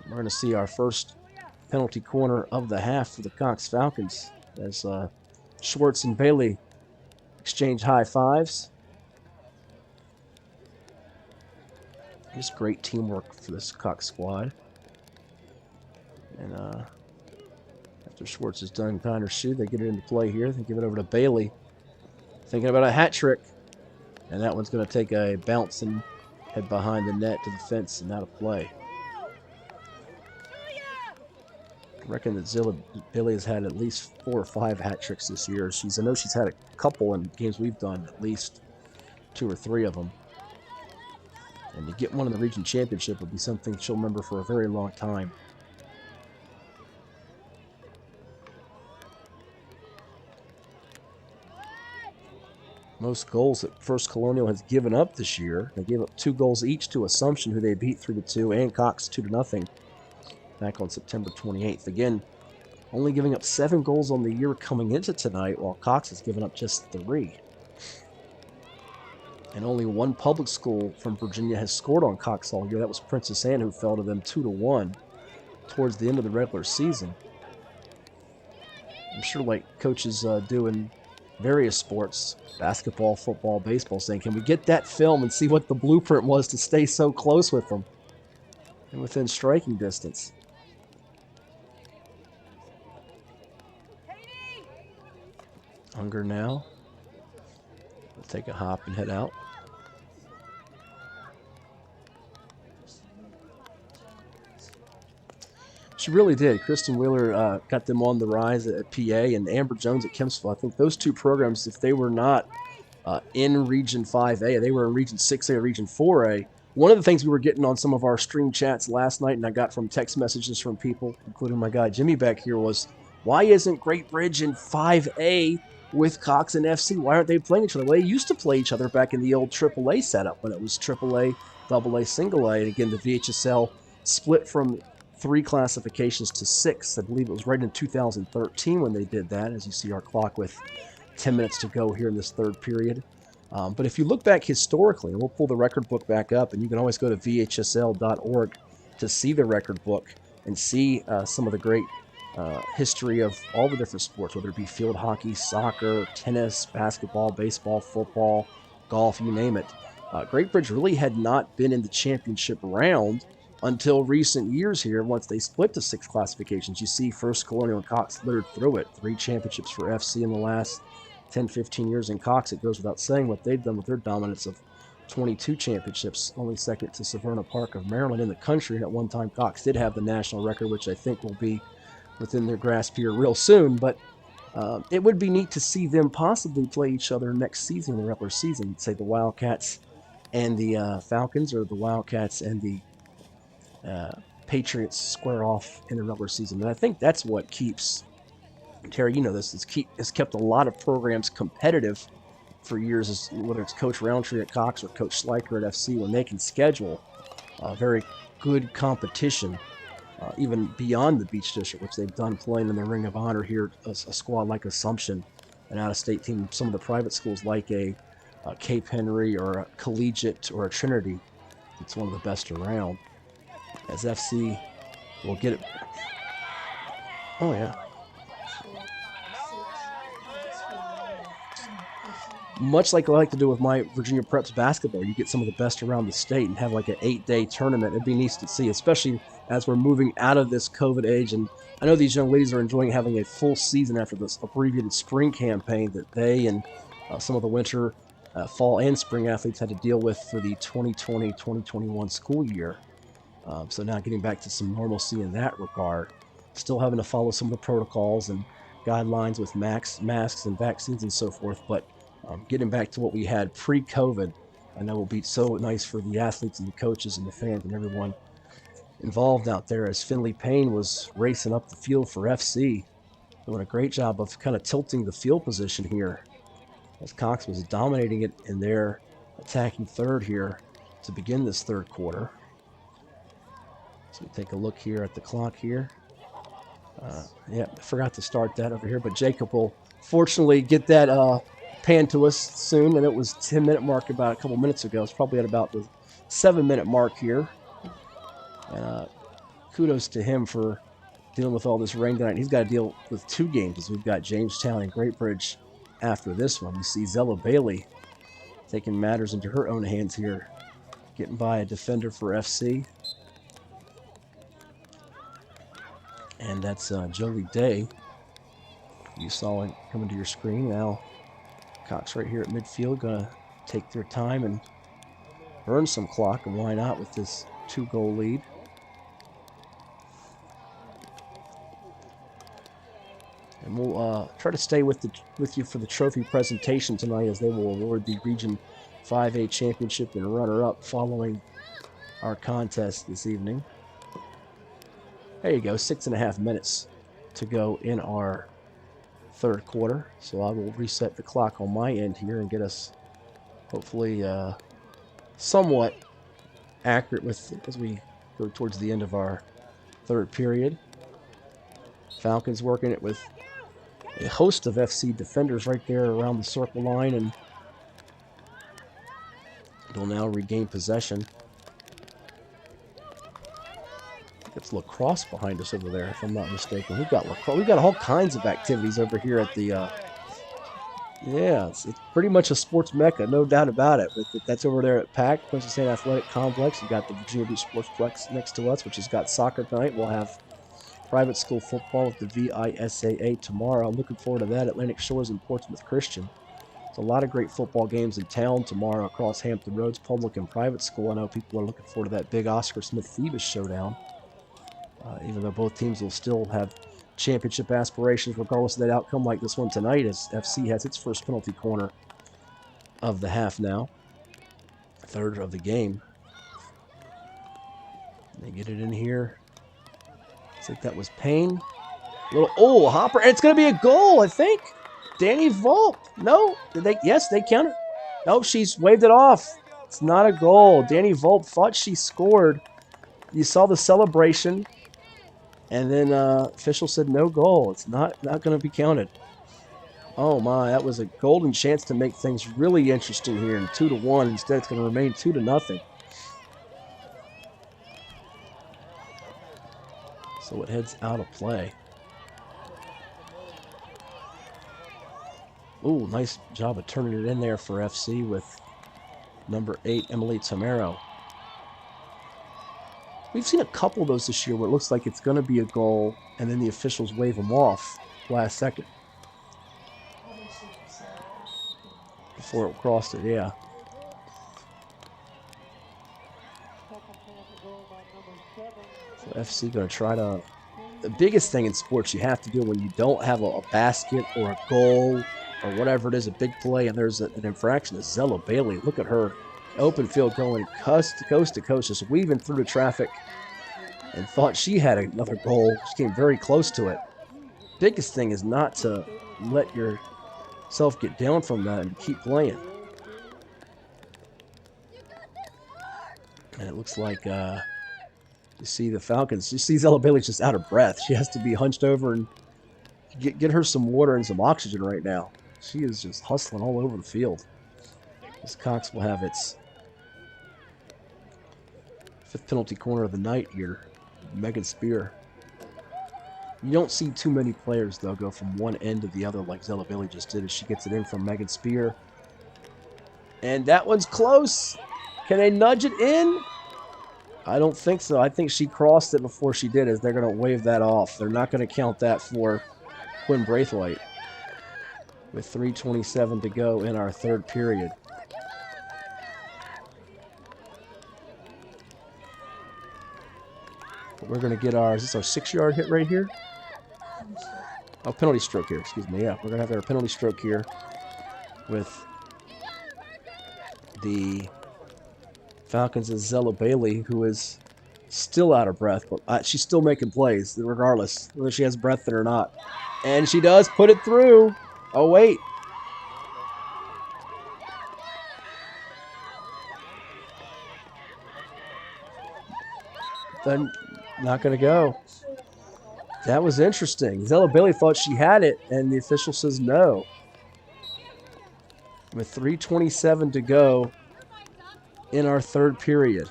We're going to see our first penalty corner of the half for the Cox Falcons as Schwartz and Bailey exchange high fives. Just great teamwork for this Cox squad. And after Schwartz is done tying her shoe, they get it into play here. They give it over to Bailey. Thinking about a hat trick. And that one's going to take a bounce and head behind the net to the fence and out of play. I reckon that Bailey has had at least 4 or 5 hat tricks this year. I know she's had a couple in games we've done, at least 2 or 3 of them. And to get one in the region championship would be something she'll remember for a very long time. Most goals that First Colonial has given up this year. They gave up 2 goals each to Assumption, who they beat 3-2, and Cox 2-0 back on September 28th. Again, only giving up 7 goals on the year coming into tonight, while Cox has given up just 3. And only 1 public school from Virginia has scored on Cox all year. That was Princess Anne, who fell to them 2-1 towards the end of the regular season. I'm sure, like coaches do in various sports, basketball, football, baseball, saying, can we get that film and see what the blueprint was to stay so close with them and within striking distance? Unger now will take a hop and head out. She really did. Kristen Wheeler got them on the rise at PA, and Amber Jones at Kempsville. I think those 2 programs, if they were not in Region 5A, they were in Region 6A or Region 4A. One of the things we were getting on some of our stream chats last night, and I got from text messages from people, including my guy Jimmy back here, was, why isn't Great Bridge in 5A with Cox and FC? Why aren't they playing each other? Well, they used to play each other back in the old AAA setup when it was AAA, AA, single A. And again, the VHSL split from 3 classifications to 6. I believe it was right in 2013 when they did that, as you see our clock with 10 minutes to go here in this 3rd period. But if you look back historically, and we'll pull the record book back up, and you can always go to vhsl.org to see the record book and see some of the great history of all the different sports, whether it be field hockey, soccer, tennis, basketball, baseball, football, golf, you name it. Great Bridge really had not been in the championship round until recent years here, once they split to 6 classifications. You see First Colonial and Cox littered through it. 3 championships for FC in the last 10, 15 years. In Cox, it goes without saying what they've done with their dominance of 22 championships, only second to Severna Park of Maryland in the country. And at one time, Cox did have the national record, which I think will be within their grasp here real soon. But it would be neat to see them possibly play each other next season, the regular season. Say the Wildcats and the Falcons, or the Wildcats and the Patriots square off in the regular season. And I think that's what keeps, Terry, you know this, has kept a lot of programs competitive for years, is whether it's Coach Roundtree at Cox or Coach Schleicher at FC, when they can schedule very good competition, even beyond the Beach District, which they've done playing in the Ring of Honor here, a squad like Assumption, an out-of-state team, some of the private schools like a Cape Henry or a Collegiate or a Trinity. It's one of the best around. As FC will get it. Oh, yeah. Much like I like to do with my Virginia Preps basketball, you get some of the best around the state and have like an 8-day tournament. It'd be nice to see, especially as we're moving out of this COVID age. And I know these young ladies are enjoying having a full season after this abbreviated spring campaign that they and some of the winter, fall, and spring athletes had to deal with for the 2020-2021 school year. So now getting back to some normalcy in that regard. Still having to follow some of the protocols and guidelines with masks and vaccines and so forth, but getting back to what we had pre-COVID, I know will be so nice for the athletes and the coaches and the fans and everyone involved out there, as Finley Payne was racing up the field for FC, doing a great job of kind of tilting the field position here, as Cox was dominating it in their attacking third here to begin this third quarter. So we take a look here at the clock here. Yeah, I forgot to start that over here, but Jacob will fortunately get that pan to us soon, and it was 10-minute mark about a couple minutes ago. It's probably at about the 7-minute mark here. And kudos to him for dealing with all this rain tonight. He's got to deal with 2 games, as we've got Jamestown and Great Bridge after this one. You see Zella Bailey taking matters into her own hands here, getting by a defender for FC. And that's Jolie Day. You saw it coming to your screen. Now Cox right here at midfield, gonna take their time and burn some clock, and why not with this 2-goal lead. And we'll try to stay with you for the trophy presentation tonight, as they will award the Region 5A Championship and runner-up following our contest this evening. There you go, 6.5 minutes to go in our third quarter. So I will reset the clock on my end here and get us hopefully somewhat accurate as we go towards the end of our third period. Falcons working it with a host of FC defenders right there around the circle line, and they'll now regain possession. It's lacrosse behind us over there, if I'm not mistaken. We've got lacrosse. We've got all kinds of activities over here at the. Yeah, it's pretty much a sports mecca, no doubt about it. But that's over there at PAC, Quincy State Athletic Complex. You've got the Virginia Beach Sportsplex next to us, which has got soccer tonight. We'll have private school football with the VISAA tomorrow. I'm looking forward to that. Atlantic Shores and Portsmouth Christian. There's a lot of great football games in town tomorrow across Hampton Roads, public and private school. I know people are looking forward to that big Oscar Smith-Phoebus showdown. Even though both teams will still have championship aspirations regardless of that outcome, like this one tonight, as FC has its first penalty corner of the half now. Third of the game. They get it in here. I think that was Payne. Little hopper. And it's going to be a goal, I think. Danny Volpe. No? Did they? Yes, they counted. No, she's waved it off. It's not a goal. Danny Volpe thought she scored. You saw the celebration. And then official said no goal. It's not going to be counted. Oh my, that was a golden chance to make things really interesting here. And 2-1. Instead, it's going to remain 2-0. So it heads out of play. Ooh, nice job of turning it in there for FC with number 8, Emily Tamero. We've seen a couple of those this year where it looks like it's going to be a goal, and then the officials wave them off last second. Before it crossed it, yeah. So FC going to try to... The biggest thing in sports you have to do when you don't have a basket or a goal or whatever it is, a big play, and there's an infraction, is Zella Bailey. Look at her. Open field going coast to coast, just weaving through the traffic, and thought she had another goal. She came very close to it. Biggest thing is not to let your self get down from that and keep playing. And it looks like you see the Falcons. You see Zella Bailey's just out of breath. She has to be hunched over and get her some water and some oxygen right now. She is just hustling all over the field. As Cox will have its 5th penalty corner of the night here. Megan Spear. You don't see too many players, though, go from one end to the other like Zella Bailey just did as she gets it in from Megan Spear. And that one's close. Can they nudge it in? I don't think so. I think she crossed it before she did, as they're going to wave that off. They're not going to count that for Quinn Braithwaite. With 3:27 to go in our 3rd period. But we're going to get our, is this our 6-yard hit right here? Oh, penalty stroke here, excuse me. Yeah, we're going to have our penalty stroke here with the Falcons' Zella Bailey, who is still out of breath, but she's still making plays, regardless whether she has breath in or not. And she does put it through. Oh, wait. Then not going to go. That was interesting. Zella Bailey thought she had it, and the official says no. With 3:27 to go in our 3rd period.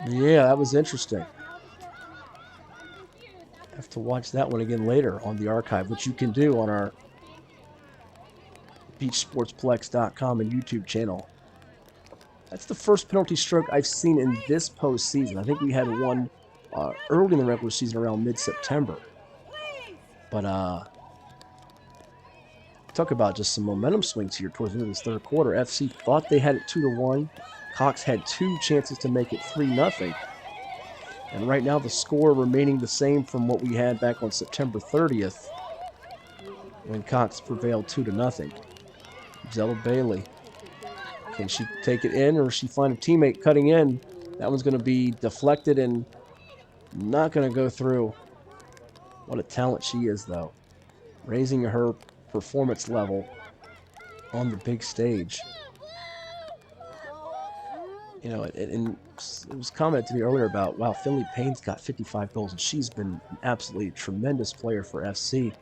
Yeah, that was interesting. Have to watch that one again later on the archive, which you can do on our beachsportsplex.com and YouTube channel. That's the first penalty stroke I've seen in this postseason. I think we had one early in the regular season around mid-September. But talk about just some momentum swings here towards the end of this 3rd quarter. FC thought they had it 2-1. Cox had 2 chances to make it 3-0. And right now the score remaining the same from what we had back on September 30th when Cox prevailed 2-0. Zella Bailey. Can she take it in, or she find a teammate cutting in? That one's going to be deflected and not going to go through. What a talent she is, though. Raising her performance level on the big stage. You know, it was commented to me earlier about, wow, Finley Payne's got 55 goals, and she's been an absolutely tremendous player for FC.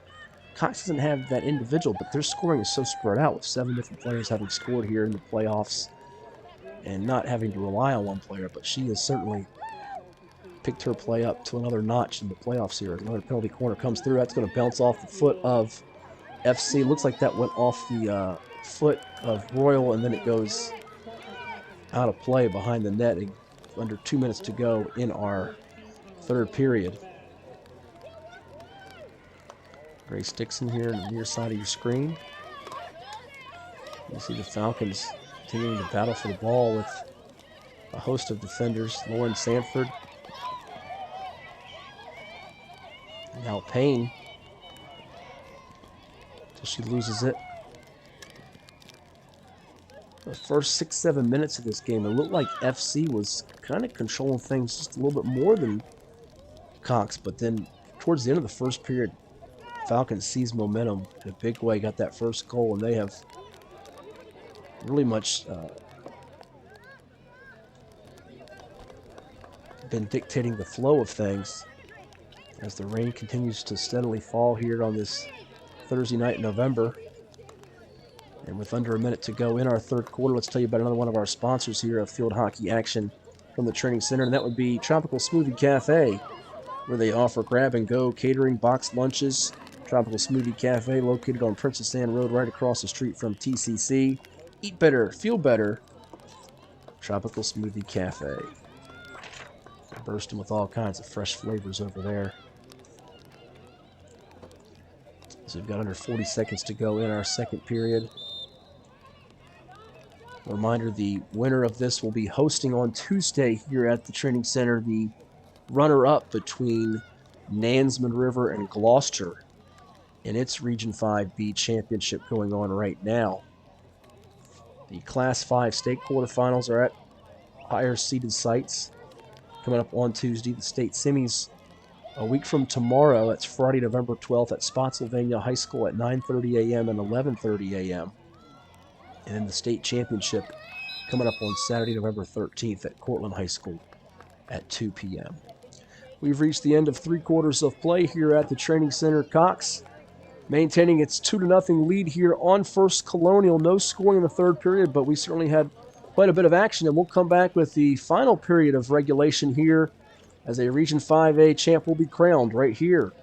Cox doesn't have that individual, but their scoring is so spread out, with 7 different players having scored here in the playoffs and not having to rely on one player. But she has certainly picked her play up to another notch in the playoffs here. Another penalty corner comes through. That's going to bounce off the foot of FC. Looks like that went off the foot of Royal, and then it goes out of play behind the net. Under 2 minutes to go in our 3rd period. Grace Dixon here on the near side of your screen. You see the Falcons continuing to battle for the ball with a host of defenders. Lauren Sanford. Now Payne. Until she loses it. The first 6-7 minutes of this game, it looked like FC was kind of controlling things just a little bit more than Cox. But then towards the end of the 1st period, Falcons seized momentum in a big way, got that first goal, and they have really much been dictating the flow of things as the rain continues to steadily fall here on this Thursday night in November. And with under a minute to go in our 3rd quarter, let's tell you about another one of our sponsors here of field hockey action from the training center, and that would be Tropical Smoothie Cafe, where they offer grab-and-go catering, boxed lunches. Tropical Smoothie Cafe, located on Princess Anne Road, right across the street from TCC. Eat better, feel better. Tropical Smoothie Cafe. They're bursting with all kinds of fresh flavors over there. So we've got under 40 seconds to go in our 2nd period. A reminder, the winner of this will be hosting on Tuesday here at the training center the runner-up between Nansemond River and Gloucester in its Region 5B championship going on right now. The Class 5 state quarterfinals are at higher seeded sites. Coming up on Tuesday, the state semis A week from tomorrow, that's Friday, November 12th at Spotsylvania High School at 9:30 a.m. and 11:30 a.m. And then the state championship coming up on Saturday, November 13th at Cortland High School at 2 p.m. We've reached the end of 3 quarters of play here at the Training Center. Cox maintaining its 2-0 lead here on First Colonial. No scoring in the third period, but we certainly had quite a bit of action, and we'll come back with the final period of regulation here as a Region 5A champ will be crowned right here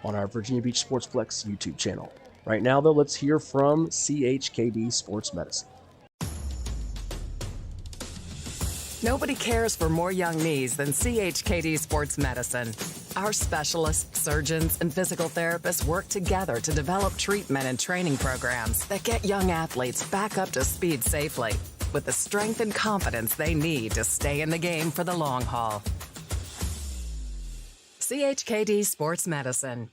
on our Virginia Beach Sportsplex YouTube channel. Right now, though, let's hear from CHKD Sports Medicine. Nobody cares for more young knees than CHKD Sports Medicine. Our specialists, surgeons, and physical therapists work together to develop treatment and training programs that get young athletes back up to speed safely with the strength and confidence they need to stay in the game for the long haul. CHKD Sports Medicine.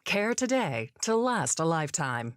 Care today to last a lifetime.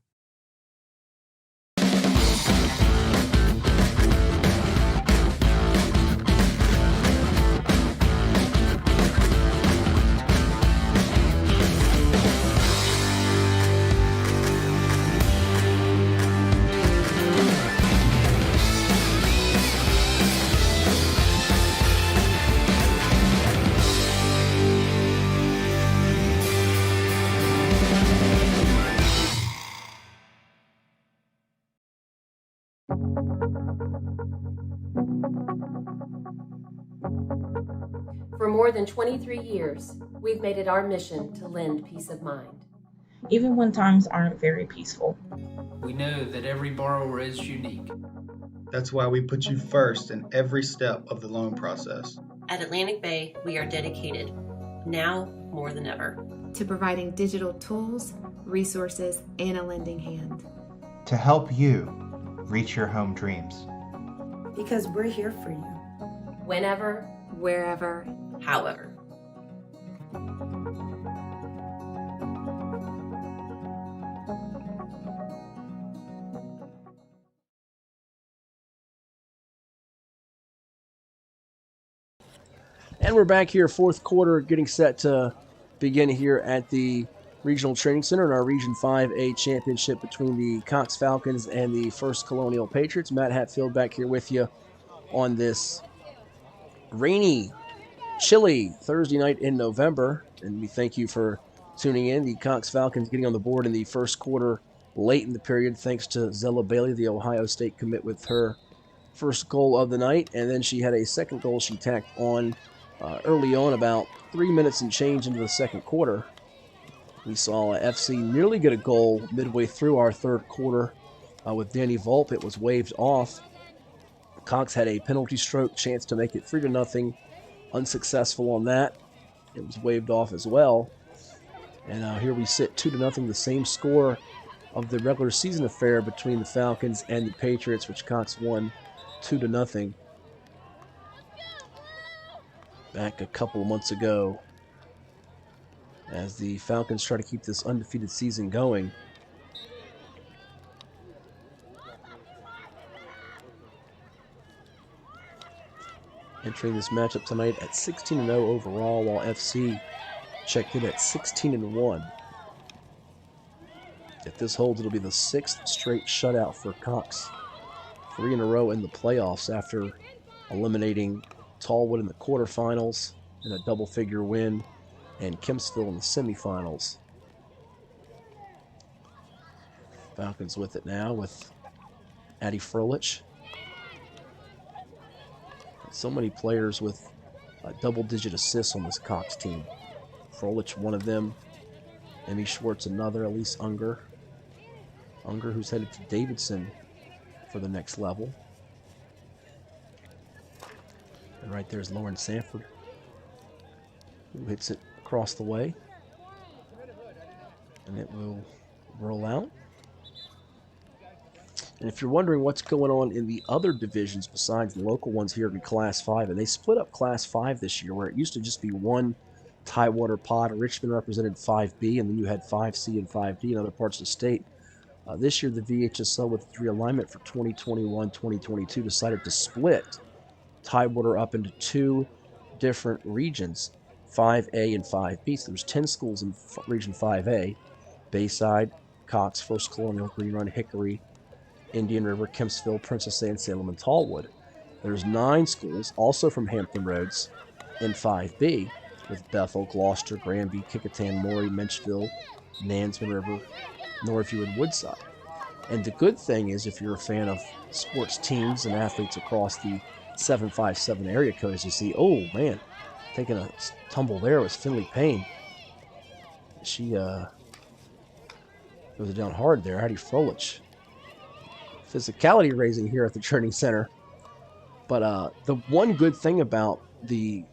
For more than 23 years, we've made it our mission to lend peace of mind. Even when times aren't very peaceful. We know that every borrower is unique. That's why we put you first in every step of the loan process. At Atlantic Bay, we are dedicated, now more than ever, to providing digital tools, resources, and a lending hand. To help you reach your home dreams. Because we're here for you. Whenever, Wherever, however. And we're back here, fourth quarter, getting set to begin here at the Regional Training Center in our Region 5A championship between the Cox Falcons and the First Colonial Patriots. Matt Hatfield back here with you on this rainy, chilly Thursday night in November. And we thank you for tuning in. The Cox Falcons getting on the board in the first quarter late in the period thanks to Zella Bailey, the Ohio State commit, with her first goal of the night. And then she had a second goal she tacked on early on, about 3 minutes and change into the second quarter. We saw FC nearly get a goal midway through our third quarter with Danny Volpe. It was waved off. Cox had a penalty stroke chance to make it 3-0. Unsuccessful on that. It was waved off as well. And here we sit 2-0, the same score of the regular season affair between the Falcons and the Patriots, which Cox won 2-0. Back a couple of months ago, as the Falcons try to keep this undefeated season going. Entering this matchup tonight at 16-0 overall, while FC checked in at 16-1. If this holds, it'll be the 6th straight shutout for Cox. 3 in a row in the playoffs after eliminating Tallwood in the quarterfinals in a double-figure win, and Kempsville in the semifinals. Falcons with it now with Addie Froelich. So many players with double-digit assists on this Cox team. Froelich, one of them. Emmy Schwartz, another. Elise Unger. Unger, who's headed to Davidson for the next level. And right there's Lauren Sanford, who hits it across the way. And it will roll out. And if you're wondering what's going on in the other divisions besides the local ones here in Class 5, and they split up Class 5 this year, where it used to just be one Tidewater pod. Richmond represented 5B, and then you had 5C and 5D in other parts of the state. This year, the VHSL, with its realignment for 2021-2022, decided to split Tidewater up into 2 different regions, 5A and 5B. So there's 10 schools in Region 5A, Bayside, Cox, First Colonial, Green Run, Hickory, Indian River, Kempsville, Princess Anne, Salem, and Tallwood. There's 9 schools, also from Hampton Roads, in 5B, with Bethel, Gloucester, Granby, Kickingham, Maury, Menchville, Nansemond River, Northview, and Woodside. And the good thing is, if you're a fan of sports teams and athletes across the 757 area code, as you see, oh man, taking a tumble there was Finley Payne. She goes down hard there. Heidi Froelich. Physicality raising here at the training center. But the one good thing about the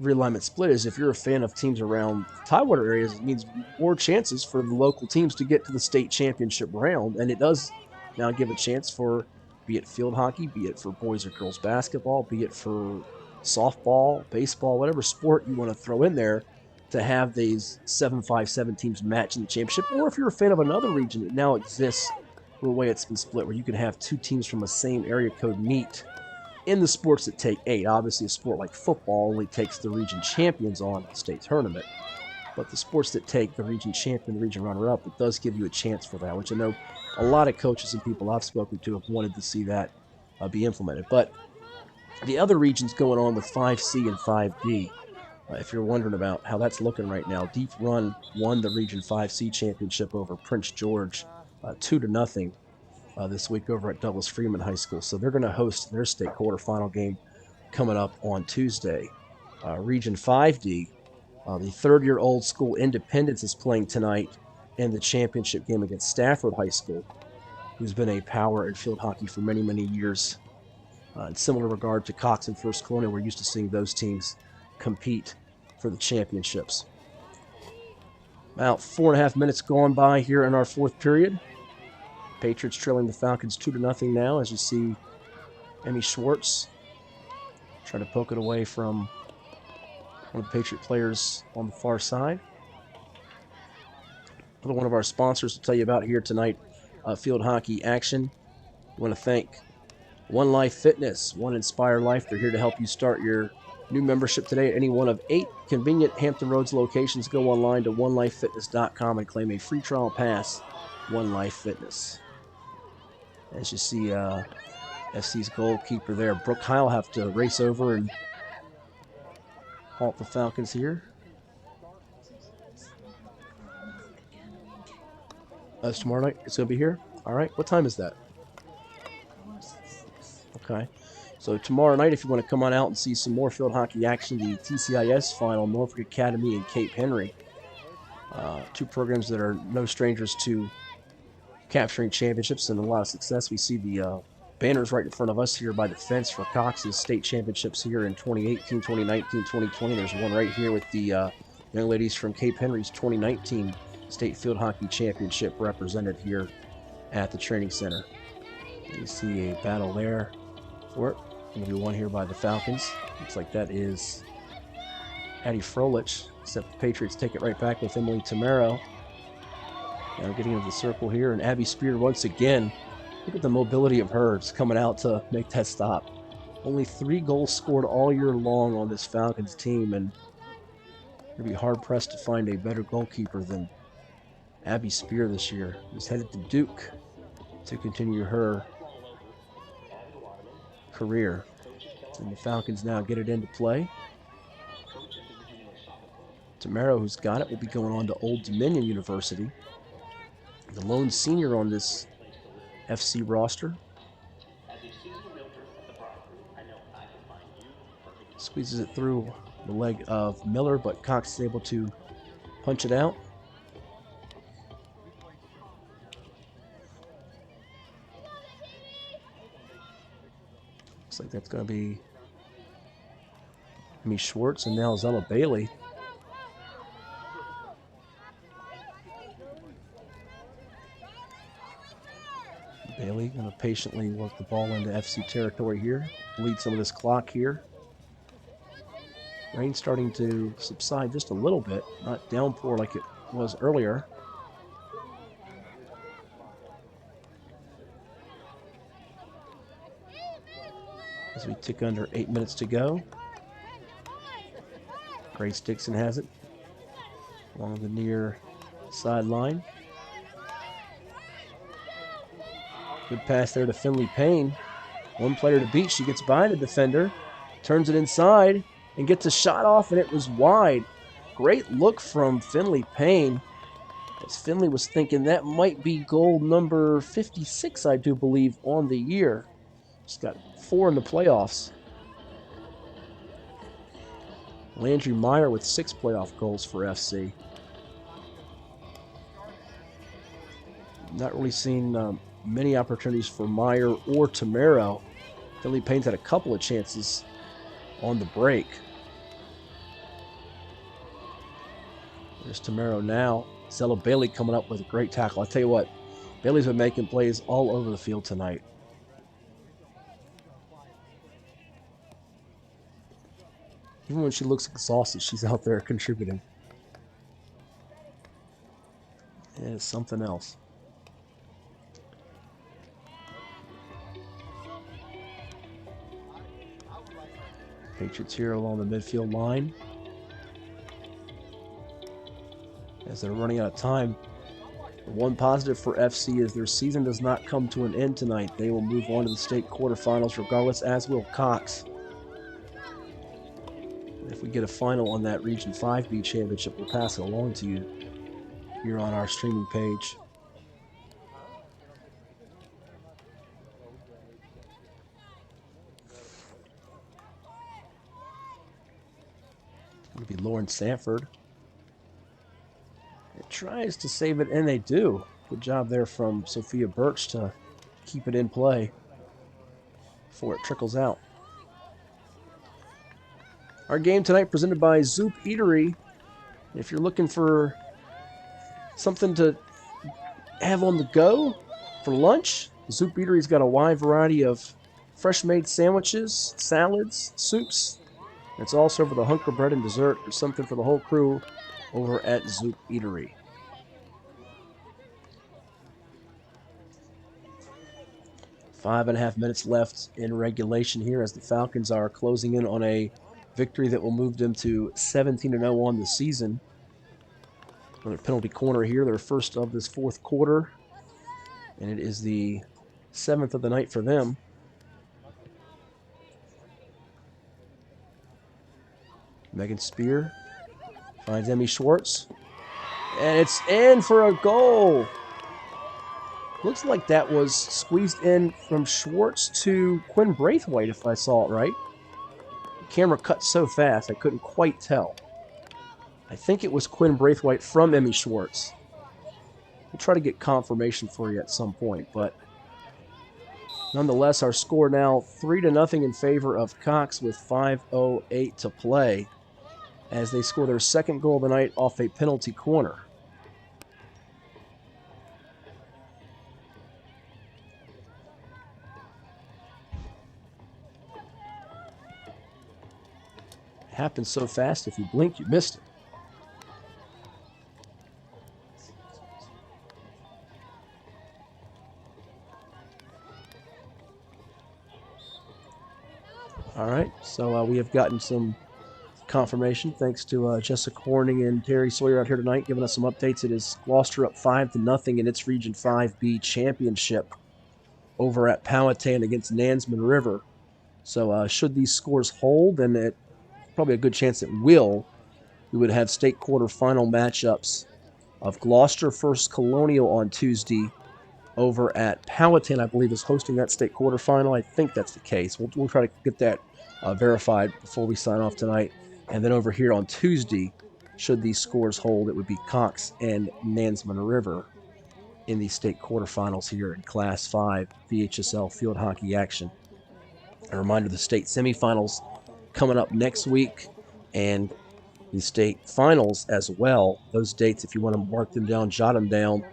realignment split is if you're a fan of teams around Tidewater areas, it means more chances for the local teams to get to the state championship round. And it does now give a chance for, be it field hockey, be it for boys or girls basketball, be it for softball, baseball, whatever sport you want to throw in there, to have these 7-5-7 teams match in the championship. Or if you're a fan of another region, it now exists the way it's been split, where you can have 2 teams from the same area code meet in the sports that take 8. Obviously, a sport like football only takes the region champions on the state tournament. But the sports that take the region champion, the region runner-up, it does give you a chance for that, which I know a lot of coaches and people I've spoken to have wanted to see that be implemented. But the other regions going on with 5C and 5D, if you're wondering about how that's looking right now, Deep Run won the Region 5C championship over Prince George 2-0 this week over at Douglas Freeman High School. So they're going to host their state quarterfinal game coming up on Tuesday. Region 5D, the third-year-old school Independence is playing tonight in the championship game against Stafford High School, who's been a power in field hockey for many, many years. In similar regard to Cox and First Colonial, we're used to seeing those teams compete for the championships. About 4.5 minutes gone by here in our fourth period. Patriots trailing the Falcons 2-0 now, as you see Emmy Schwartz trying to poke it away from one of the Patriot players on the far side. Another one of our sponsors to tell you about here tonight, field hockey action. I want to thank One Life Fitness, One Inspire Life. They're here to help you start your new membership today at any one of 8 convenient Hampton Roads locations. Go online to onelifefitness.com and claim a free trial pass. One Life Fitness. As you see, FC's goalkeeper there, Brooke Heil, have to race over and halt the Falcons here. That's tomorrow night. It's going to be here. All right. What time is that? Okay. So tomorrow night, if you want to come on out and see some more field hockey action, the TCIS final, Norfolk Academy and Cape Henry. 2 programs that are no strangers to capturing championships and a lot of success. We see the banners right in front of us here by the fence for Cox's state championships here in 2018, 2019, 2020. There's one right here with the young ladies from Cape Henry's 2019 state field hockey championship represented here at the training center. You see a battle there for it. Going to be won here by the Falcons. Looks like that is Addie Froelich, except the Patriots take it right back with Emily Tamaro. Now getting into the circle here, and Abby Spear once again. Look at the mobility of her. It's coming out to make that stop. Only 3 goals scored all year long on this Falcons team, and you're going to be hard-pressed to find a better goalkeeper than Abby Spear this year. Who's headed to Duke to continue her career. And the Falcons now get it into play. Tamaro, who's got it, will be going on to Old Dominion University. The lone senior on this FC roster. Squeezes it through the leg of Miller, but Cox is able to punch it out. Looks like that's going to be Amy Schwartz and now Zella Bailey. Bailey going to patiently work the ball into FC territory here. Lead some of this clock here. Rain starting to subside just a little bit. Not downpour like it was earlier. As we tick under 8 minutes to go. Grace Dixon has it along the near sideline. Good pass there to Finley Payne. One player to beat. She gets by the defender, turns it inside, and gets a shot off, and it was wide. Great look from Finley Payne, as Finley was thinking that might be goal number 56, I do believe, on the year. She's got 4 in the playoffs. Landry Meyer with 6 playoff goals for FC. Not really seen many opportunities for Meyer or Tamero. Finley Payne's had a couple of chances on the break. There's Tamero now. Zella Bailey coming up with a great tackle. I tell you what, Bailey's been making plays all over the field tonight. Even when she looks exhausted, she's out there contributing. It is something else. Patriots here along the midfield line. As they're running out of time. The one positive for FC is their season does not come to an end tonight. They will move on to the state quarterfinals regardless, as will Cox. If we get a final on that Region 5B championship, we'll pass it along to you here on our streaming page. It's going to be Lauren Sanford. It tries to save it, and they do. Good job there from Sophia Birch to keep it in play before it trickles out. Our game tonight presented by Zoop Eatery. If you're looking for something to have on the go for lunch, Zoop Eatery's got a wide variety of fresh-made sandwiches, salads, soups. It's also for the hunker bread and dessert. There's something for the whole crew over at Zoop Eatery. 5.5 minutes left in regulation here as the Falcons are closing in on a victory that will move them to 17-0 on the season. Another penalty corner here, their first of this fourth quarter. And it is the 7th of the night for them. Megan Spear finds Emmy Schwartz. And it's in for a goal. Looks like that was squeezed in from Schwartz to Quinn Braithwaite, if I saw it right. The camera cut so fast, I couldn't quite tell. I think it was Quinn Braithwaite from Emmy Schwartz. We'll try to get confirmation for you at some point, but nonetheless, our score now 3-0 in favor of Cox with 5:08 to play as they score their second goal of the night off a penalty corner. It happened so fast, if you blink, you missed it. All right, so we have gotten some confirmation thanks to Jessica Horning and Terry Sawyer out here tonight giving us some updates. It is Gloucester up 5-0 in its Region 5B championship over at Powhatan against Nansemond River. So should these scores hold, and it's probably a good chance it will, we would have state quarterfinal matchups of Gloucester First Colonial on Tuesday over at Powhatan, I believe, is hosting that state quarterfinal. I think that's the case. We'll try to get that verified before we sign off tonight. And then over here on Tuesday, should these scores hold, it would be Cox and Nansemond River in the state quarterfinals here in Class 5 VHSL field hockey action. A reminder, the state semifinals coming up next week, and the state finals as well. Those dates, if you want to mark them down, jot them down.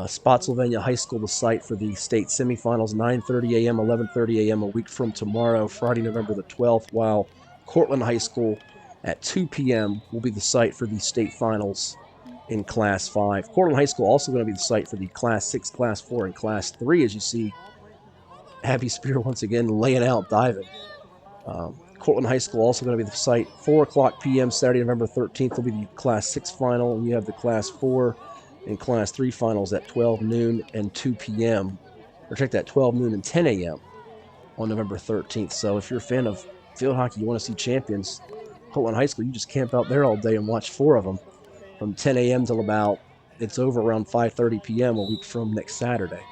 Spotsylvania High School, the site for the state semifinals, 9:30 a.m., 11:30 a.m. a week from tomorrow, Friday, November the 12th, while Cortland High School at 2 p.m. will be the site for the state finals in Class 5. Cortland High School also going to be the site for the Class 6, Class 4, and Class 3, as you see Abby Spear once again laying out, diving. Cortland High School also going to be the site. 4 o'clock p.m. Saturday, November 13th will be the Class 6 final, and you have the Class 4 and Class 3 finals at 12 noon and 2 p.m. Or check that, 12 noon and 10 a.m. on November 13th. So if you're a fan of field hockey, you want to see champions, Cortland High School, you just camp out there all day and watch 4 of them from 10 a.m. till about, it's over around 5:30 p.m. a week from next Saturday.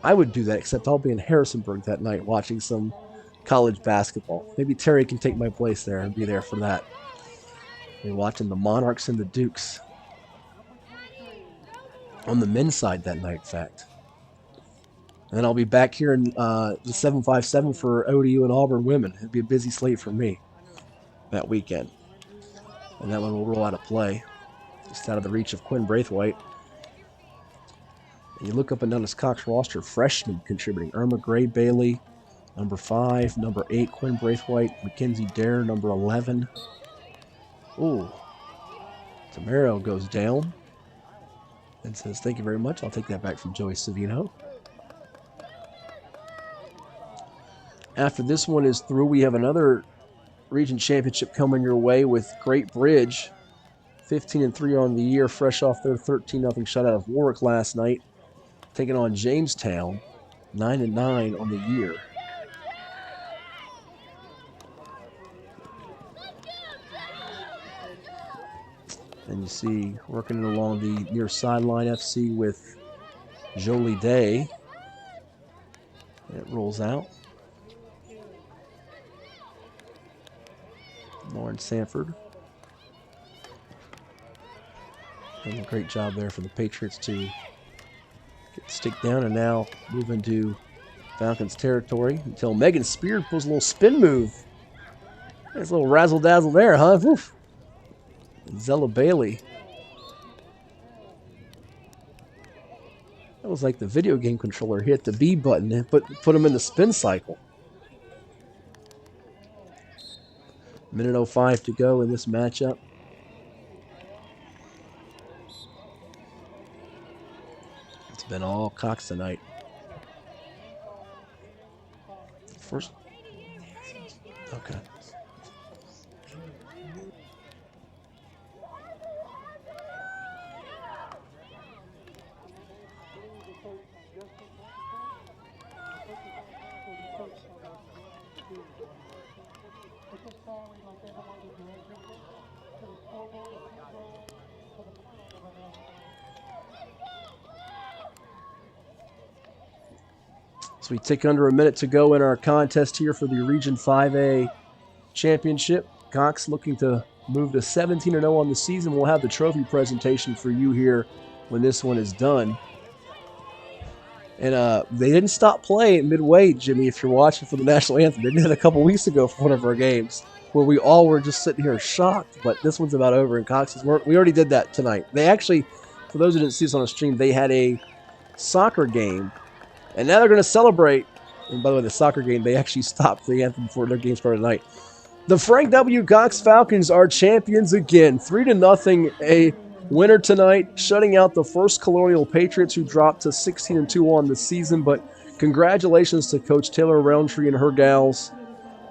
I would do that, except I'll be in Harrisonburg that night watching some college basketball. Maybe Terry can take my place there and be there for that. We're watching the Monarchs and the Dukes on the men's side that night, in fact. And then I'll be back here in the 757 for ODU and Auburn women. It'll be a busy slate for me that weekend. And that one will roll out of play, just out of the reach of Quinn Braithwaite. And you look up and down this Cox roster, freshmen contributing. Irma Gray Bailey, number 5. Number 8, Quinn Braithwaite. Mackenzie Dare, number 11. Ooh. Tamaro goes down and says, thank you very much. I'll take that back from Joey Savino. After this one is through, we have another region championship coming your way with Great Bridge. 15-3 on the year, fresh off their 13-0 shutout of Warwick last night. Taking on Jamestown, 9-9 on the year. And you see, working along the near sideline FC with Jolie Day. It rolls out. Lauren Sanford. And a great job there for the Patriots to get the stick down and now move into Falcons territory until Megan Spear pulls a little spin move. Nice little razzle-dazzle there, huh? Woof. Zella Bailey. That was like the video game controller. Hit the B button and put him in the spin cycle. Minute 05 to go in this matchup. It's been all Cox tonight. First. Okay. So we take under a minute to go in our contest here for the Region 5A Championship. Cox looking to move to 17-0 on the season. We'll have the trophy presentation for you here when this one is done. And they didn't stop playing midway, Jimmy, if you're watching for the national anthem. They did it a couple weeks ago for one of our games where we all were just sitting here shocked. But this one's about over, and Cox's work. We already did that tonight. They actually, for those who didn't see this on a stream, they had a soccer game. And now they're going to celebrate. And by the way, the soccer game, they actually stopped the anthem before their game started tonight. The Frank W Cox Falcons are champions again. 3-0, a winner tonight, shutting out the First Colonial Patriots, who dropped to 16-2 on the season. But congratulations to Coach Taylor Roundtree and her gals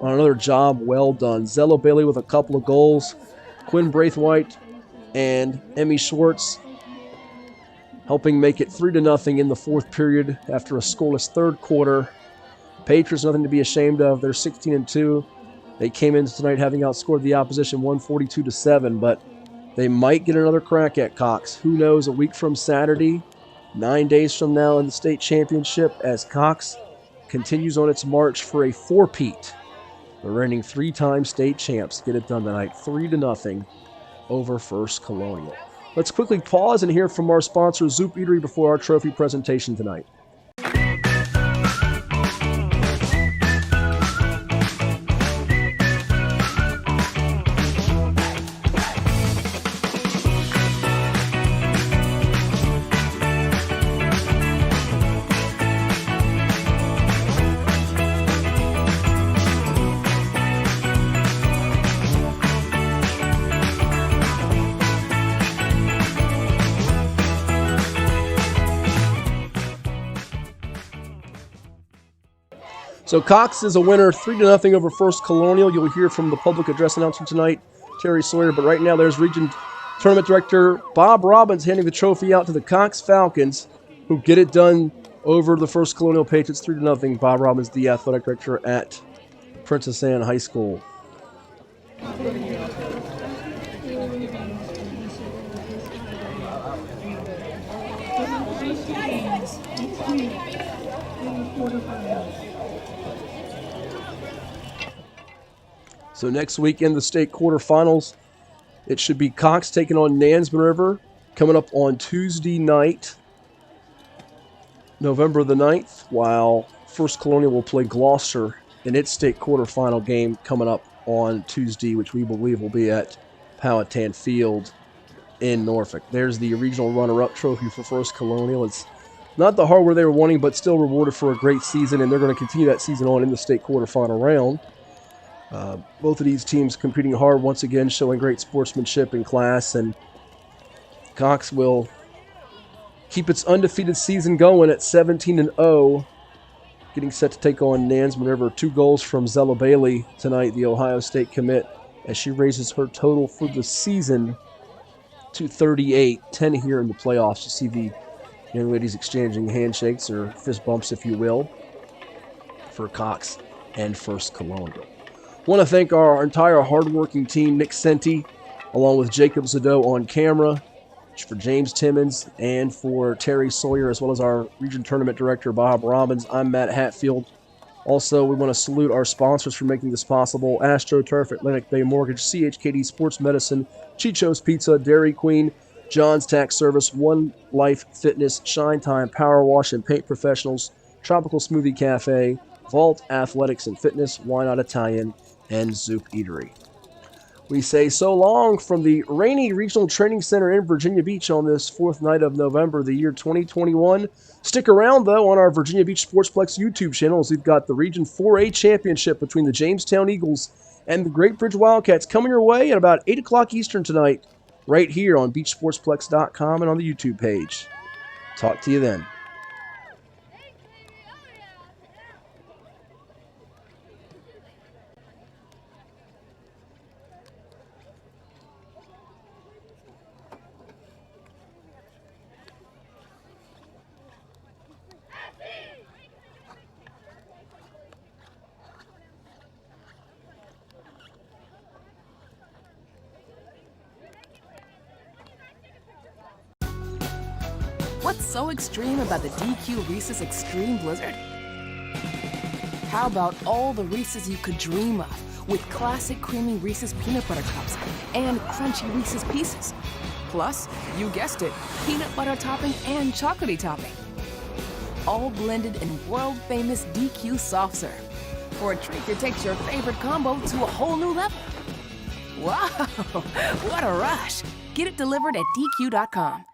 on another job well done. Zella Bailey with a couple of goals. Quinn Braithwaite and Emmy Schwartz helping make it 3-0 in the fourth period after a scoreless third quarter. Patriots, nothing to be ashamed of. They're 16-2. They came in tonight having outscored the opposition 142-7, but they might get another crack at Cox. Who knows, a week from Saturday, 9 days from now in the state championship, as Cox continues on its march for a four-peat. The reigning three-time state champs get it done tonight, 3-0 over First Colonial. Let's quickly pause and hear from our sponsor, Zoop Eatery, before our trophy presentation tonight. So Cox is a winner, 3-0 over First Colonial. You'll hear from the public address announcer tonight, Terry Sawyer. But right now, there's Region Tournament Director Bob Robbins handing the trophy out to the Cox Falcons, who get it done over the First Colonial Patriots, 3-0. Bob Robbins, the athletic director at Princess Anne High School. So next week in the state quarterfinals, it should be Cox taking on Nansemond River, coming up on Tuesday night, November the 9th, while First Colonial will play Gloucester in its state quarterfinal game coming up on Tuesday, which we believe will be at Powhatan Field in Norfolk. There's the regional runner-up trophy for First Colonial. It's not the hardware they were wanting, but still rewarded for a great season, and they're going to continue that season on in the state quarterfinal round. Both of these teams competing hard once again, showing great sportsmanship and class, and Cox will keep its undefeated season going at 17-0, getting set to take on Nansemond River. 2 goals from Zella Bailey tonight, the Ohio State commit, as she raises her total for the season to 38, 10 here in the playoffs. You see the young ladies exchanging handshakes, or fist bumps, if you will, for Cox and First Colonial. Want to thank our entire hardworking team, Nick Senti, along with Jacob Zado on camera, for James Timmons, and for Terry Sawyer, as well as our region tournament director, Bob Robbins. I'm Matt Hatfield. Also, we want to salute our sponsors for making this possible: AstroTurf, Atlantic Bay Mortgage, CHKD Sports Medicine, Chicho's Pizza, Dairy Queen, John's Tax Service, One Life Fitness, Shine Time, Power Wash and Paint Professionals, Tropical Smoothie Cafe, Vault Athletics and Fitness, Why Not Italian, and Zoop Eatery. We say so long from the Rainey Regional Training Center in Virginia Beach on this 4th night of November, the year 2021. Stick around, though, on our Virginia Beach Sportsplex YouTube channel, as we've got the Region 4A Championship between the Jamestown Eagles and the Great Bridge Wildcats coming your way at about 8 o'clock Eastern tonight, right here on beachsportsplex.com and on the YouTube page. Talk to you then. What's so extreme about the DQ Reese's Extreme Blizzard? How about all the Reese's you could dream of, with classic creamy Reese's peanut butter cups and crunchy Reese's Pieces? Plus, you guessed it, peanut butter topping and chocolatey topping. All blended in world-famous DQ soft serve, for a treat that takes your favorite combo to a whole new level. Wow, what a rush. Get it delivered at DQ.com.